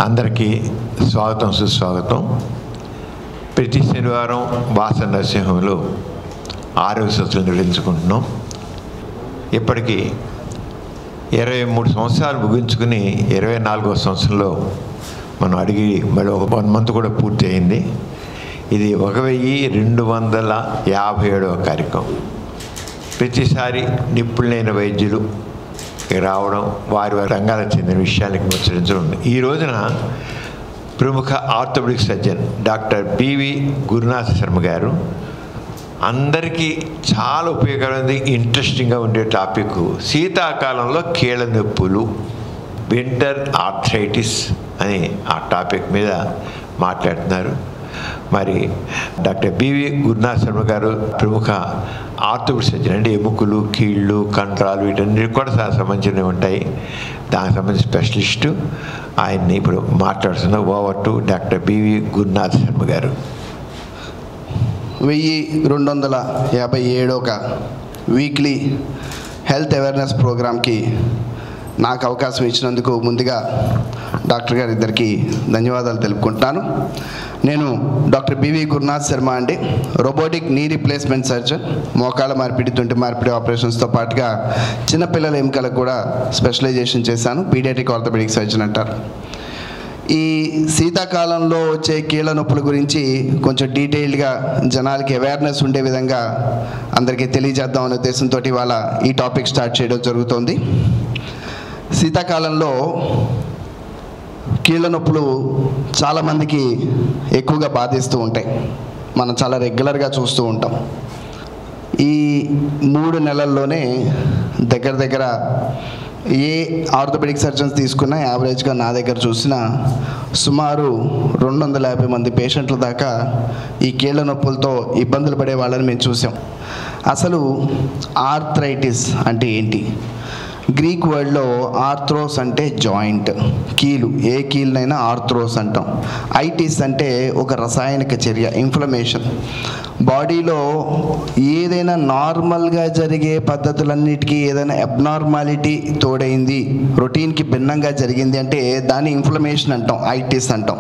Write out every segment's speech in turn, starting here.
అందరికీ స్వాగతం, సుస్వాగతం. ప్రతి శనివారం వాస నరసింహంలో ఆరోగ్య సూత్రం నిర్వహించుకుంటున్నాం. ఇప్పటికీ 23 సంవత్సరాలు ముగించుకుని 24వ సంవత్సరంలో మనం అడిగి మళ్ళీ ఒక 1 మంత్ కూడా పూర్తి అయింది. ఇది 1257వ కార్యక్రమం. ప్రతిసారి నిపుణులైన వైద్యులు రావడం, వారి రంగాలకు చెందిన విషయాలకు ముచ్చరించడం. ఈ రోజున ప్రముఖ orthopaedic surgeon doctor BV Gurunatha Sharma గారు అందరికీ చాలా ఉపయోగకరమైనది, ఇంట్రెస్టింగ్గా ఉండే టాపిక్ శీతాకాలంలో కీళ్ళ నొప్పులు, వింటర్ ఆర్థరైటిస్ అని ఆ టాపిక్ మీద మాట్లాడుతున్నారు. మరి డాక్టర్ బివి గురునాథ శర్మ గారు ప్రముఖ ఆర్థోపెడిక్ సర్జన్, అంటే ఎముకలు, కీళ్ళు, కండరాలు వీటన్నిటికి కూడా సంబంధించినవి ఉంటాయి. దానికి సంబంధించిన స్పెషలిస్టు ఆయన్ని ఇప్పుడు మాట్లాడుతున్న. Over to doctor BV Gurunatha Sharma గారు. 1257వ వీక్లీ హెల్త్ అవేర్నెస్ ప్రోగ్రామ్కి నాకు అవకాశం ఇచ్చినందుకు ముందుగా డాక్టర్ గారు ఇద్దరికి ధన్యవాదాలు తెలుపుకుంటున్నాను. నేను డాక్టర్ బివి గురునాథ్ శర్మ అండి, రోబోటిక్ నీ రీప్లేస్మెంట్ సర్జన్. మోకాళ్ళ మార్పిడి, తుంటి మార్పిడి ఆపరేషన్స్తో పాటుగా చిన్నపిల్లల ఎముకలకు కూడా స్పెషలైజేషన్ చేశాను. పీడియాట్రిక్ ఆర్థోపెడిక్ సర్జన్ అంటారు. ఈ శీతాకాలంలో వచ్చే కీళ్ళ నొప్పుల గురించి కొంచెం డీటెయిల్డ్గా జనాలకి అవేర్నెస్ ఉండే విధంగా అందరికీ తెలియజేద్దాం అనే ఉద్దేశంతో ఇవాళ ఈ టాపిక్ స్టార్ట్ చేయడం జరుగుతోంది. శీతాకాలంలో కీళ్ళ నొప్పులు చాలామందికి ఎక్కువగా బాధిస్తూ ఉంటాయి. మనం చాలా రెగ్యులర్గా చూస్తూ ఉంటాం. ఈ 3 నెలల్లోనే దగ్గర ఏ ఆర్థోపెడిక్ సర్జన్స్ తీసుకున్నా యావరేజ్గా నా దగ్గర చూసిన సుమారు 250 మంది పేషెంట్ల దాకా ఈ కీళ్ళ నొప్పులతో ఇబ్బందులు పడే వాళ్ళని మేము చూసాం. అసలు ఆర్థరైటిస్ అంటే ఏంటి? గ్రీక్ వర్డ్లో ఆర్థ్రోస్ అంటే జాయింట్, కీలు, ఏ కీలునైనా ఆర్థ్రోస్ అంటాం. ఐటిస్ అంటే ఒక రసాయనిక చర్య, ఇన్ఫ్లమేషన్. బాడీలో ఏదైనా నార్మల్గా జరిగే పద్ధతులన్నిటికీ ఏదైనా అబ్నార్మాలిటీ తోడైంది, రొటీన్కి భిన్నంగా జరిగింది అంటే దాన్ని ఇన్ఫ్లమేషన్ అంటాం, ఐటిస్ అంటాం.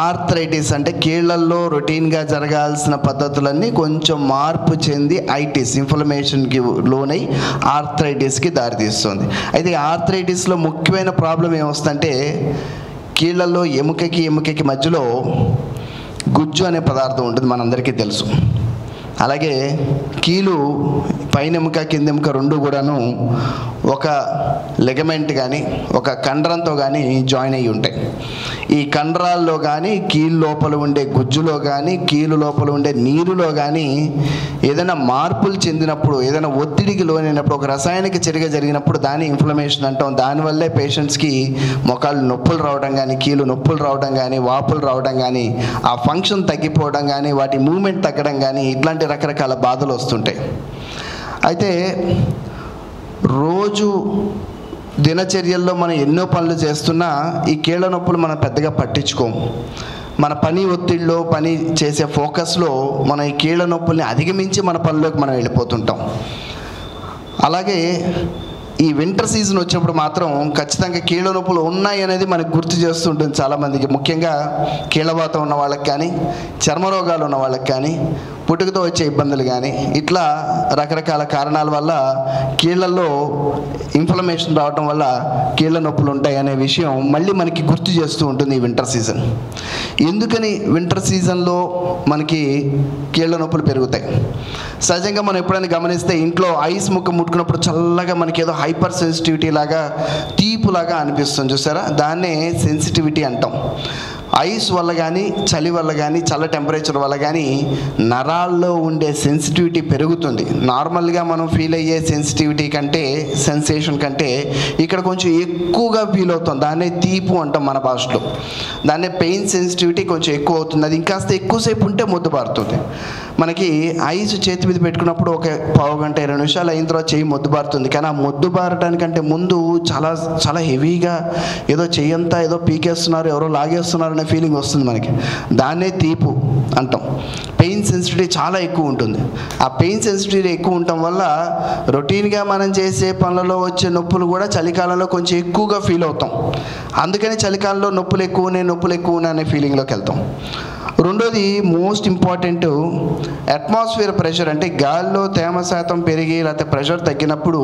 ఆర్థరైటిస్ అంటే కీళ్లల్లో రొటీన్గా జరగాల్సిన పద్ధతులన్నీ కొంచెం మార్పు చెంది ఐటిస్, ఇన్ఫ్లమేషన్కి లోనై ఆర్థరైటిస్కి దారితీస్తుంది. అయితే ఆర్థరైటిస్లో ముఖ్యమైన ప్రాబ్లం ఏమొస్తుందంటే కీళ్లలో ఎముకకి మధ్యలో గుజ్జు అనే పదార్థం ఉంటుంది, మనందరికీ తెలుసు. అలాగే కీలు పైన ఎముక కింద ఎముక రెండు కూడాను ఒక లెగమెంట్ కానీ ఒక కండరంతో కానీ జాయిన్ అయ్యి ఉంటాయి. ఈ కండరాల్లో కానీ కీలు లోపల ఉండే గుజ్జులో కానీ కీలు లోపల ఉండే నీరులో కానీ ఏదైనా మార్పులు చెందినప్పుడు, ఏదైనా ఒత్తిడికి లోనైనప్పుడు, ఒక రసాయనిక చర్య జరిగినప్పుడు దాన్ని ఇన్ఫ్లమేషన్ అంటాం. దానివల్లే పేషెంట్స్కి మొకాళ్ళు నొప్పులు రావడం కానీ, కీలు నొప్పులు రావడం కానీ, వాపులు రావడం కానీ, ఆ ఫంక్షన్ తగ్గిపోవడం కానీ, వాటి మూమెంట్ తగ్గడం కానీ, ఇట్లాంటి రకరకాల బాధలు వస్తుంటాయి. అయితే రోజు దినచర్యల్లో మనం ఎన్నో పనులు చేస్తున్నా ఈ కీళ్ళ నొప్పులు మనం పెద్దగా పట్టించుకోము. మన పని ఒత్తిడిలో, పని చేసే ఫోకస్లో మనం ఈ కీళ్ళ నొప్పుల్ని అధిగమించి మన పనిలోకి మనం వెళ్ళిపోతుంటాం. అలాగే ఈ వింటర్ సీజన్ వచ్చినప్పుడు మాత్రం ఖచ్చితంగా కీళ్ళ నొప్పులు ఉన్నాయి అనేది మనకు గుర్తు చేస్తుంటుంది చాలామందికి. ముఖ్యంగా కీళ్ళవాతం ఉన్న వాళ్ళకి కానీ, చర్మరోగాలు ఉన్న వాళ్ళకి కానీ, పుట్టుకతో వచ్చే ఇబ్బందులు కానీ, ఇట్లా రకరకాల కారణాల వల్ల కీళ్ళల్లో ఇన్ఫ్లమేషన్ రావడం వల్ల కీళ్ళ నొప్పులు ఉంటాయి అనే విషయం మళ్ళీ మనకి గుర్తు చేస్తూ ఉంటుంది ఈ వింటర్ సీజన్. ఎందుకని వింటర్ సీజన్లో మనకి కీళ్ళ నొప్పులు పెరుగుతాయి? సహజంగా మనం ఎప్పుడైనా గమనిస్తే ఇంట్లో ఐస్ ముక్క ముట్టుకున్నప్పుడు చల్లగా మనకి ఏదో హైపర్ సెన్సిటివిటీ లాగా, తీపులాగా అనిపిస్తుంది, చూసారా? దాన్నే సెన్సిటివిటీ అంటాం. ఐస్ వల్ల కానీ, చలి వల్ల కానీ, చల్ల టెంపరేచర్ వల్ల కానీ నరాల్లో ఉండే సెన్సిటివిటీ పెరుగుతుంది. నార్మల్గా మనం ఫీల్ అయ్యే సెన్సిటివిటీ కంటే, సెన్సేషన్ కంటే ఇక్కడ కొంచెం ఎక్కువగా ఫీల్ అవుతాం. దాన్నే తీపు అంటాం మన భాషలో. దాన్నే పెయిన్ సెన్సిటివిటీ కొంచెం ఎక్కువ అవుతుంది. అది ఇంకాస్త ఎక్కువసేపు ఉంటే మొద్దుబారుతుంది. మనకి ఐస్ చేతి మీద పెట్టుకున్నప్పుడు ఒక పావు గంట 20 నిమిషాలు అయిన తర్వాత చెయ్యి మొద్దుబారుతుంది. కానీ ఆ మొద్దుబారడానికంటే ముందు చాలా చాలా హెవీగా ఏదో చెయ్యంతా ఏదో పీకేస్తున్నారు, ఎవరో లాగేస్తున్నారు అనే ఫీలింగ్ వస్తుంది మనకి. దాన్నే తీపు అంటాం. పెయిన్ సెన్సిటివిటీ చాలా ఎక్కువ ఉంటుంది. ఆ పెయిన్ సెన్సిటివిటీ ఎక్కువ ఉండటం వల్ల రొటీన్గా మనం చేసే పనులలో వచ్చే నొప్పులు కూడా చలికాలంలో కొంచెం ఎక్కువగా ఫీల్ అవుతాం. అందుకని చలికాలంలో నొప్పులు ఎక్కువ అనే ఫీలింగ్లోకి వెళ్తాం. రెండోది మోస్ట్ ఇంపార్టెంట్, అట్మాస్ఫియర్ ప్రెషర్. అంటే గాలిలో తేమ శాతం పెరిగి లేకపోతే ప్రెషర్ తగ్గినప్పుడు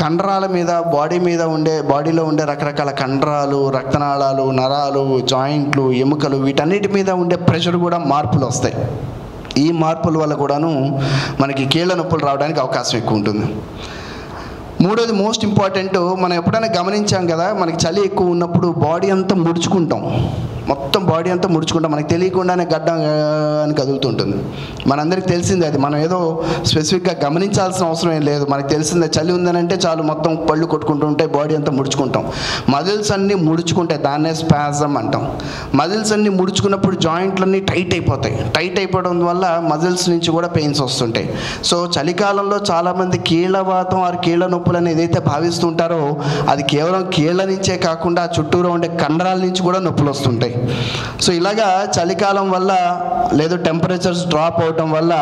కండరాల మీద బాడీలో ఉండే రకరకాల కండరాలు, రక్తనాళాలు, నరాలు, జాయింట్లు, ఎముకలు వీటన్నిటి మీద ఉండే ప్రెషర్ కూడా మార్పులు వస్తాయి. ఈ మార్పుల వల్ల కూడాను మనకి కీళ్ళ నొప్పులు రావడానికి అవకాశం ఎక్కువ ఉంటుంది. మూడోది మోస్ట్ ఇంపార్టెంట్, మనం ఎప్పుడైనా గమనించాం కదా, మనకి చలి ఎక్కువ ఉన్నప్పుడు బాడీ అంతా ముడుచుకుంటాం. మొత్తం బాడీ అంతా ముడుచుకుంటాం, మనకి తెలియకుండానే గడ్డ అని కదులుతుంటుంది. మనందరికి తెలిసిందే అది, మనం ఏదో స్పెసిఫిక్గా గమనించాల్సిన అవసరం ఏం లేదు. మనకి తెలిసిందే, చలి ఉందనంటే చాలు మొత్తం పళ్ళు కొట్టుకుంటూ ఉంటాయి, బాడీ అంతా ముడుచుకుంటాం. మజిల్స్ అన్నీ ముడుచుకుంటాయి, దాన్నే స్పాజమ్ అంటాం. మజిల్స్ అన్నీ ముడుచుకున్నప్పుడు జాయింట్లన్నీ టైట్ అయిపోతాయి. టైట్ అయిపోవడం వల్ల మజిల్స్ నుంచి కూడా పెయిన్స్ వస్తుంటాయి. సో చలికాలంలో చాలామంది కీళ్ళవాతం ఆరు కీళ్ళ నొప్పులు అని ఏదైతే భావిస్తుంటారో అది కేవలం కీళ్ళ నుంచే కాకుండా చుట్టూరా ఉండే కండరాల నుంచి కూడా నొప్పులు వస్తుంటాయి. సో ఇలాగా చలికాలం వల్ల లేదా టెంపరేచర్స్ డ్రాప్ అవటం వల్ల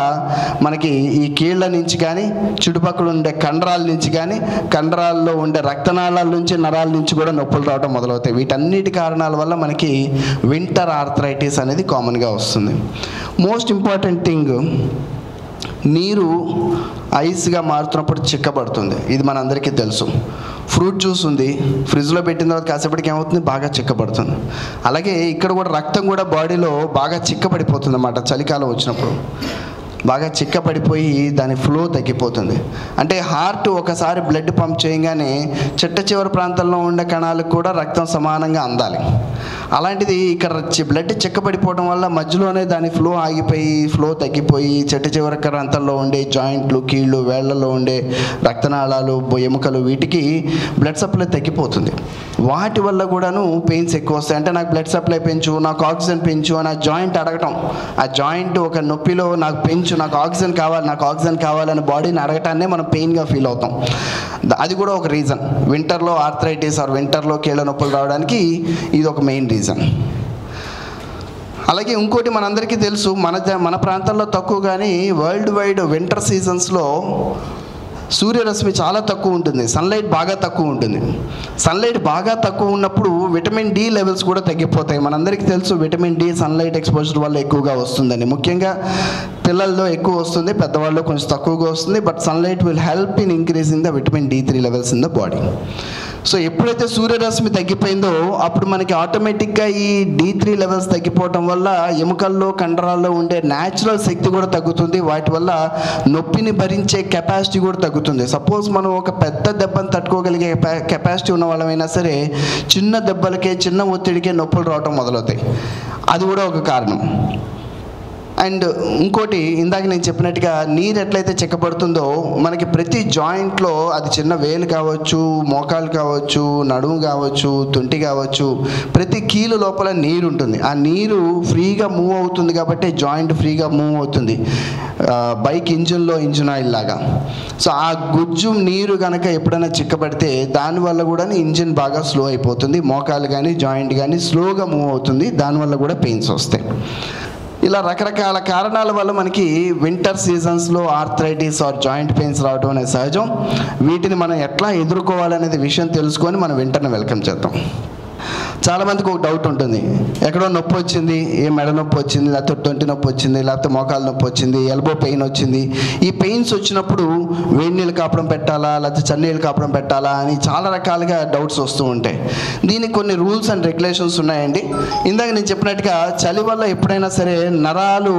మనకి ఈ కీళ్ళ నుంచి కానీ చుట్టుపక్కల ఉండే కండరాల నుంచి కానీ కండరాల్లో ఉండే రక్తనాళాల నుంచి నరాల నుంచి కూడా నొప్పులు రావడం మొదలవుతాయి. వీటన్నిటి కారణాల వల్ల మనకి వింటర్ ఆర్థరైటిస్ అనేది కామన్గా వస్తుంది. మోస్ట్ ఇంపార్టెంట్ థింగ్, నీరు ఐస్గా మారుతున్నప్పుడు చిక్కబడుతుంది. ఇది మనందరికీ తెలుసు. ఫ్రూట్ జ్యూస్ ఉంది, ఫ్రిడ్జ్లో పెట్టిన తర్వాత కాసేపటికి ఏమవుతుంది, బాగా చిక్కబడుతుంది. అలాగే ఇక్కడ కూడా రక్తం కూడా బాడీలో బాగా చిక్కబడిపోతుంది అన్నమాట. చలికాలం వచ్చినప్పుడు బాగా చిక్కబడిపోయి దాని ఫ్లో తగ్గిపోతుంది. అంటే హార్ట్ ఒకసారి బ్లడ్ పంప్ చేయగానే చిట్ట చివరి ప్రాంతంలో ఉండే కణాలకు కూడా రక్తం సమానంగా అందాలి. అలాంటిది ఇక్కడ బ్లడ్ చిక్కబడిపోవడం వల్ల మధ్యలోనే దాని ఫ్లో ఆగిపోయి ఫ్లో తగ్గిపోయి చిట్ట చివరి ప్రాంతంలో ఉండే జాయింట్లు, కీళ్ళు, వేళ్లలో ఉండే రక్తనాళాలు, ఎముకలు వీటికి బ్లడ్ సప్లై తగ్గిపోతుంది. వాటి వల్ల కూడాను పెయిన్స్ ఎక్కువ వస్తాయి. అంటే నాకు బ్లడ్ సప్లై పెంచు, నాకు ఆక్సిజన్ పెంచు అని ఆ జాయింట్ అడగటం, ఆ జాయింట్ ఒక నొప్పిలో నాకు పెంచు, నాకు ఆక్సిజన్ కావాలని బాడీని అడగటాన్నే మనం పెయిన్గా ఫీల్ అవుతాం. అది కూడా ఒక రీజన్. వింటర్లో ఆర్థరైటిస్ ఆర్ వింటర్లో కీళ్ళ నొప్పులు రావడానికి ఇది ఒక మెయిన్ రీజన్. అలాగే ఇంకోటి మనందరికీ తెలుసు, మన ప్రాంతాల్లో తక్కువ కానీ వరల్డ్ వైడ్ వింటర్ సీజన్స్లో సూర్యరశ్మి చాలా తక్కువ ఉంటుంది, సన్లైట్ బాగా తక్కువ ఉంటుంది. సన్లైట్ బాగా తక్కువ ఉన్నప్పుడు విటమిన్ డి లెవెల్స్ కూడా తగ్గిపోతాయి. మనందరికీ తెలుసు విటమిన్ డి సన్లైట్ ఎక్స్పోజర్ వల్ల ఎక్కువగా వస్తుందని. ముఖ్యంగా పిల్లల్లో ఎక్కువ వస్తుంది, పెద్దవాళ్ళలో కొంచెం తక్కువగా వస్తుంది. But sunlight will help in increasing the vitamin D3 levels in the body. So ఎప్పుడైతే సూర్యరశ్మి తగ్గిపోయిందో అప్పుడు మనకి ఆటోమేటిక్గా ఈ D3 లెవెల్స్ తగ్గిపోవటం వల్ల ఎముకల్లో, కండరాల్లో ఉండే న్యాచురల్ శక్తి కూడా తగ్గుతుంది. వాటి వల్ల నొప్పిని భరించే కెపాసిటీ కూడా తగ్గుతుంది. సపోజ్ మనం ఒక పెద్ద దెబ్బను తట్టుకోగలిగే కెపాసిటీ ఉన్న వాళ్ళమైనా సరే చిన్న దెబ్బలకే, చిన్న ఒత్తిడికే నొప్పులు రావటం మొదలవుతాయి. అది కూడా ఒక కారణం. అండ్ ఇంకోటి, ఇందాక నేను చెప్పినట్టుగా నీరు ఎట్లయితే చిక్కబడుతుందో మనకి ప్రతి జాయింట్లో, అది చిన్న వేలు కావచ్చు, మోకాలు కావచ్చు, నడుము కావచ్చు, తుంటి కావచ్చు, ప్రతి కీలు లోపల నీరు ఉంటుంది. ఆ నీరు ఫ్రీగా మూవ్ అవుతుంది కాబట్టి జాయింట్ ఫ్రీగా మూవ్ అవుతుంది, బైక్ ఇంజిన్లో ఇంజిన్ ఆయిల్ లాగా. సో ఆ గుజ్జు నీరు కనుక ఎప్పుడైనా చిక్కబడితే దానివల్ల కూడా ఇంజిన్ బాగా స్లో అయిపోతుంది, మోకాలు కానీ జాయింట్ కానీ స్లోగా మూవ్ అవుతుంది, దానివల్ల కూడా పెయిన్స్ వస్తాయి. ఇలా రకరకాల కారణాల వల్ల మనకి వింటర్ సీజన్స్లో ఆర్థరైటిస్ ఆర్ జాయింట్ పెయిన్స్ రావడం అనేది సహజం. వీటిని మనం ఎట్లా ఎదుర్కోవాలనేది విషయం తెలుసుకొని మనం వింటర్ని వెల్కమ్ చేద్దాం. చాలామందికి ఒక డౌట్ ఉంటుంది, ఎక్కడో నొప్పి వచ్చింది, ఏ మెడ నొప్పి వచ్చింది, లేకపోతే తొంటి నొప్పి వచ్చింది, లేకపోతే మోకాలు నొప్పి వచ్చింది, ఎల్బో పెయిన్ వచ్చింది. ఈ పెయిన్స్ వచ్చినప్పుడు వేడి నీళ్ళు కాపడం పెట్టాలా, లేకపోతే చన్నీళ్ళు కాపడం పెట్టాలా అని చాలా రకాలుగా డౌట్స్ వస్తూ ఉంటాయి. దీనికి కొన్ని రూల్స్ అండ్ రెగ్యులేషన్స్ ఉన్నాయండి. ఇందాక నేను చెప్పినట్టుగా చలి వల్ల ఎప్పుడైనా సరే నరాలు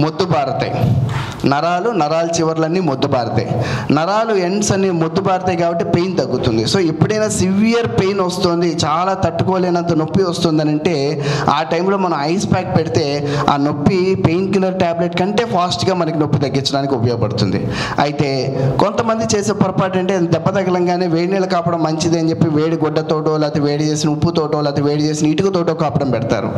మొద్దుబారతాయి. నరాల చివర్లన్నీ మొద్దుబారుతాయి, నరాలు ఎండ్స్ అన్ని మొద్దుబారుతాయి కాబట్టి పెయిన్ తగ్గుతుంది. సో ఎప్పుడైనా సివియర్ పెయిన్ వస్తుంది, చాలా తట్టుకోలేనంత నొప్పి వస్తుందని అంటే ఆ టైంలో మనం ఐస్ ప్యాక్ పెడితే ఆ నొప్పి పెయిన్ కిల్లర్ ట్యాబ్లెట్ కంటే ఫాస్ట్గా మనకి నొప్పి తగ్గించడానికి ఉపయోగపడుతుంది. అయితే కొంతమంది చేసే పొరపాటు అంటే దెబ్బ తగలంగానే వేడి నీళ్ళు కాపడం మంచిది అని చెప్పి వేడి గుడ్డతోటో లేకపోతే వేడి చేసిన ఉప్పుతోటో లేకపోతే వేడి చేసిన ఇటుకతోటో కాపడం పెడతారు.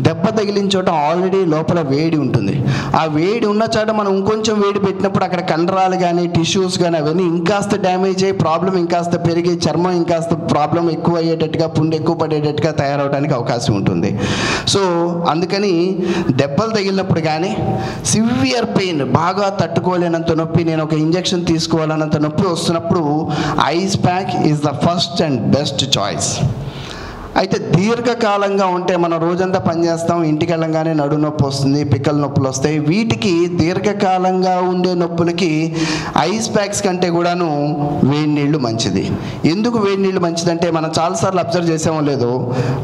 దెబ్బ తగిలిన చోట ఆల్రెడీ లోపల వేడి ఉంటుంది. ఆ వేడి ఉన్న చోట మనం ఇంకొంచెం వేడి పెట్టినప్పుడు అక్కడ కండరాలు కానీ టిష్యూస్ కానీ అవన్నీ ఇంకాస్త డ్యామేజ్ అయ్యి ప్రాబ్లం ఇంకాస్త పెరిగి చర్మం ఇంకాస్త ప్రాబ్లం ఎక్కువ అయ్యేటట్టుగా పుండు ఎక్కువ పడేటట్టుగా తయారవడానికి అవకాశం ఉంటుంది. సో అందుకని దెబ్బలు తగిలినప్పుడు కానీ సివియర్ పెయిన్ బాగా తట్టుకోలేనంత నొప్పి, నేను ఒక ఇంజెక్షన్ తీసుకోవాలన్నంత నొప్పి వస్తున్నప్పుడు ice pack is the first and best choice. అయితే దీర్ఘకాలంగా ఉంటే మనం రోజంతా పనిచేస్తాం, ఇంటికి వెళ్ళంగానే నడు నొప్పి వస్తుంది, పిక్కల నొప్పులు వస్తాయి. వీటికి దీర్ఘకాలంగా ఉండే నొప్పులకి ఐస్ ప్యాక్స్ కంటే కూడాను వేడి నీళ్ళు మంచిది. ఎందుకు వేడి నీళ్ళు మంచిదంటే మనం చాలాసార్లు అబ్జర్వ్ చేసామో లేదో,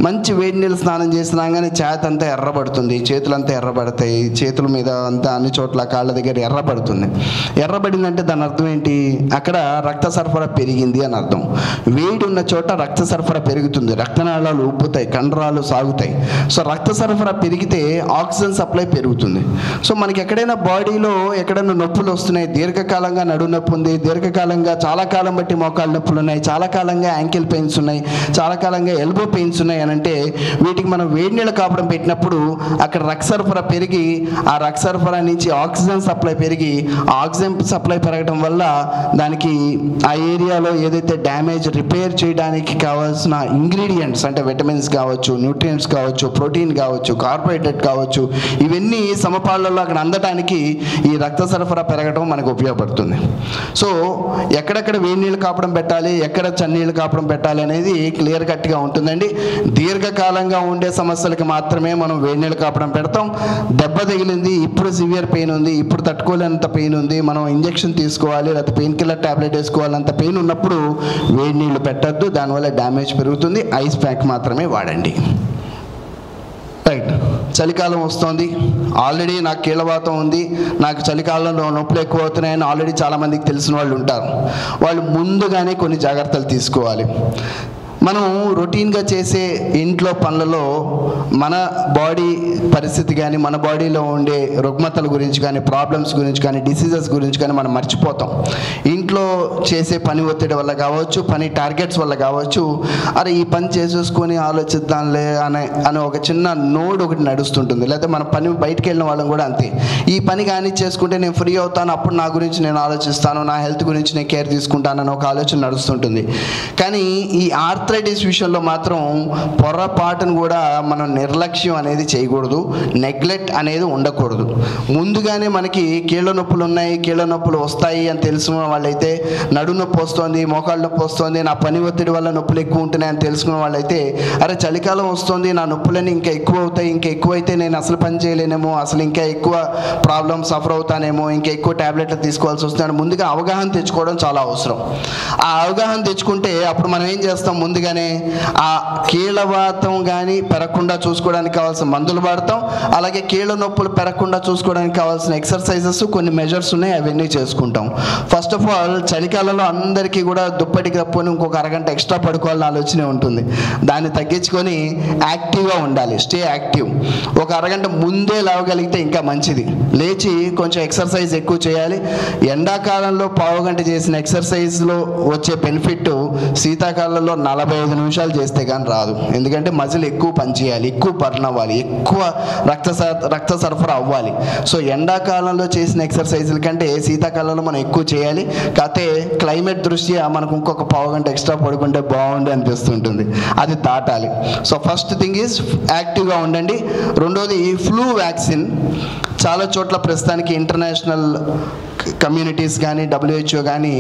మంచి వేడి నీళ్ళు స్నానం చేసినా కానీ చేతి అంతా ఎర్రబడుతుంది, చేతులంతా ఎర్రబడతాయి, చేతుల మీద అంతా అన్ని చోట్ల కాళ్ళ దగ్గర ఎర్రబడుతుంది. ఎర్రబడిందంటే దాని అర్థం ఏంటి? అక్కడ రక్త సరఫరా పెరిగింది అని అర్థం. వేడి ఉన్న చోట రక్త సరఫరా పెరుగుతుంది, రక్తనాళాలు ఉబ్బుతాయి, కండరాలు సాగుతాయి. సో రక్త సరఫరా పెరిగితే ఆక్సిజన్ సప్లై పెరుగుతుంది. సో మనకి ఎక్కడైనా బాడీలో ఎక్కడైనా నొప్పులు వస్తున్నాయి, దీర్ఘకాలంగా నడు నొప్పి ఉంది, దీర్ఘకాలంగా చాలా కాలం బట్టి మోకాళ్ళ నొప్పులు ఉన్నాయి, చాలా కాలంగా యాంకిల్ పెయిన్స్ ఉన్నాయి, చాలా కాలంగా ఎల్బో పెయిన్స్ ఉన్నాయి అని అంటే వీటికి మనం వేడి నీళ్ళు కాపడం పెట్టినప్పుడు అక్కడ రక్త సరఫరా పెరిగి ఆ రక్త సరఫరా నుంచి ఆక్సిజన్ సప్లై పెరిగి ఆక్సిజన్ సప్లై పెరగడం వల్ల దానికి ఆ ఏరియాలో ఏదైతే డ్యామేజ్ రిపేర్ చేయడానికి కావాల్సిన ఇంగ్రీడియంట్స్ అంటే విటమిన్స్ కావచ్చు, న్యూట్రియంట్స్ కావచ్చు, ప్రోటీన్ కావచ్చు, కార్బోహైడ్రేట్ కావచ్చు, ఇవన్నీ సమపాళ్లలో అక్కడ అందడానికి ఈ రక్త సరఫరా పెరగడం మనకు ఉపయోగపడుతుంది. సో ఎక్కడెక్కడ వేడి నీళ్ళు కాపడం పెట్టాలి, ఎక్కడ చన్నీళ్ళు కాపడం పెట్టాలి అనేది క్లియర్ కట్గా ఉంటుందండి. దీర్ఘకాలంగా ఉండే సమస్యలకి మాత్రమే మనం వేడి నీళ్ళు కాపడం పెడతాం. దెబ్బ తగిలింది, ఇప్పుడు సివియర్ పెయిన్ ఉంది, ఇప్పుడు తట్టుకోలేనంత పెయిన్ ఉంది, మనం ఇంజెక్షన్ తీసుకోవాలి లేకపోతే పెయిన్ కిల్లర్ ట్యాబ్లెట్ వేసుకోవాలంత పెయిన్ ఉన్నప్పుడు వేడి నీళ్ళు పెట్టద్దు, దానివల్ల డ్యామేజ్ పెరుగుతుంది. ఐస్ ప్యాక్ మాత్రమే వాడండి. రైట్, చలికాలం వస్తుంది, ఆల్రెడీ నాకు కీళ్ళవాతం ఉంది, నాకు చలికాలంలో నొప్పులు ఎక్కువ అవుతున్నాయని ఆల్రెడీ చాలామందికి తెలిసిన వాళ్ళు ఉంటారు. వాళ్ళు ముందుగానే కొన్ని జాగ్రత్తలు తీసుకోవాలి. మనం రొటీన్గా చేసే ఇంట్లో పనులలో మన బాడీ పరిస్థితి కానీ మన బాడీలో ఉండే రుగ్మతల గురించి కానీ ప్రాబ్లమ్స్ గురించి కానీ డిసీజెస్ గురించి కానీ మనం మర్చిపోతాం. ఇంట్లో చేసే పని ఒత్తిడి వల్ల కావచ్చు, పని టార్గెట్స్ వల్ల కావచ్చు, అరే ఈ పని చేసేసుకొని ఆలోచిద్దాంలే అనే ఒక చిన్న నోడ్ ఒకటి నడుస్తుంటుంది. లేకపోతే మన పని బయటికి వెళ్ళిన వాళ్ళం కూడా అంతే, ఈ పని కానీ చేసుకుంటే నేను ఫ్రీ అవుతాను, అప్పుడు నా గురించి నేను ఆలోచిస్తాను, నా హెల్త్ గురించి నేను కేర్ తీసుకుంటానని ఒక ఆలోచన నడుస్తుంటుంది. కానీ ఈ ఆర్థరైటిస్ విషయంలో మాత్రం పొరపాటును కూడా మనం నిర్లక్ష్యం అనేది చేయకూడదు, నెగ్లెక్ట్ అనేది ఉండకూడదు. ముందుగానే మనకి కీళ్ళ నొప్పులు ఉన్నాయి, కీళ్ళ నొప్పులు వస్తాయి అని తెలుసుకున్న వాళ్ళైతే, నడు నొప్పి వస్తుంది, మోకాళ్ళ నొప్పి వస్తుంది, నా పని ఒత్తిడి వల్ల నొప్పులు ఎక్కువ ఉంటున్నాయని తెలుసుకున్న వాళ్ళైతే, అరే చలికాలం వస్తుంది, నా నొప్పులన్నీ ఇంకా ఎక్కువ అవుతాయి, ఇంకా ఎక్కువైతే నేను అసలు పని చేయలేనేమో, అసలు ఇంకా ఎక్కువ ప్రాబ్లమ్ సఫర్ అవుతానేమో, ఇంకా ఎక్కువ ట్యాబ్లెట్లు తీసుకోవాల్సి వస్తుందని ముందుగా అవగాహన తెచ్చుకోవడం చాలా అవసరం. ఆ అవగాహన తెచ్చుకుంటే అప్పుడు మనం ఏం చేస్తాం, ముందుగానే ఆ కీళ్ళవాతం కానీ పెరగకుండా చూసుకోవడానికి కావాల్సిన మందులు వాడతాం. అలాగే కీళ్ళ నొప్పులు పెరగకుండా చూసుకోవడానికి కావాల్సిన ఎక్సర్సైజెస్ కొన్ని మెజర్స్ ఉన్నాయి, అవన్నీ చేసుకుంటాం. ఫస్ట్ ఆఫ్ ఆల్ చలికాలంలో అందరికీ కూడా దుప్పటి కప్పుకొని ఇంకొక అరగంట ఎక్స్ట్రా పడుకోవాలని ఆలోచనే ఉంటుంది. దాన్ని తగ్గించుకొని యాక్టివ్గా ఉండాలి, స్టే యాక్టివ్. ఒక అరగంట ముందే లేవగలిగితే ఇంకా మంచిది, లేచి కొంచెం ఎక్సర్సైజ్ ఎక్కువ చేయాలి. ఎండాకాలంలో పావుగంట చేసిన ఎక్సర్సైజ్లో వచ్చే బెనిఫిట్ శీతాకాలంలో 45 నిమిషాలు చేస్తే కానీ రాదు. ఎందుకంటే మజిల్ ఎక్కువ పనిచేయాలి, ఎక్కువ బర్న్ అవ్వాలి, ఎక్కువ రక్త సరఫరా అవ్వాలి. సో ఎండాకాలంలో చేసిన ఎక్సర్సైజుల కంటే శీతాకాలంలో మనం ఎక్కువ చేయాలి. కాకపోతే క్లైమేట్ దృష్ట్యా మనకు ఇంకొక పావుగంట ఎక్స్ట్రా పడుకుంటే బాగుంది అనిపిస్తుంటుంది, అది దాటాలి. సో ఫస్ట్ థింగ్ ఈజ్ యాక్టివ్గా ఉండండి. రెండోది ఫ్లూ వ్యాక్సిన్ చాలా చోట్ల ప్రస్తుతానికి ఇంటర్నేషనల్ కమ్యూనిటీస్ కానీ WHO కానీ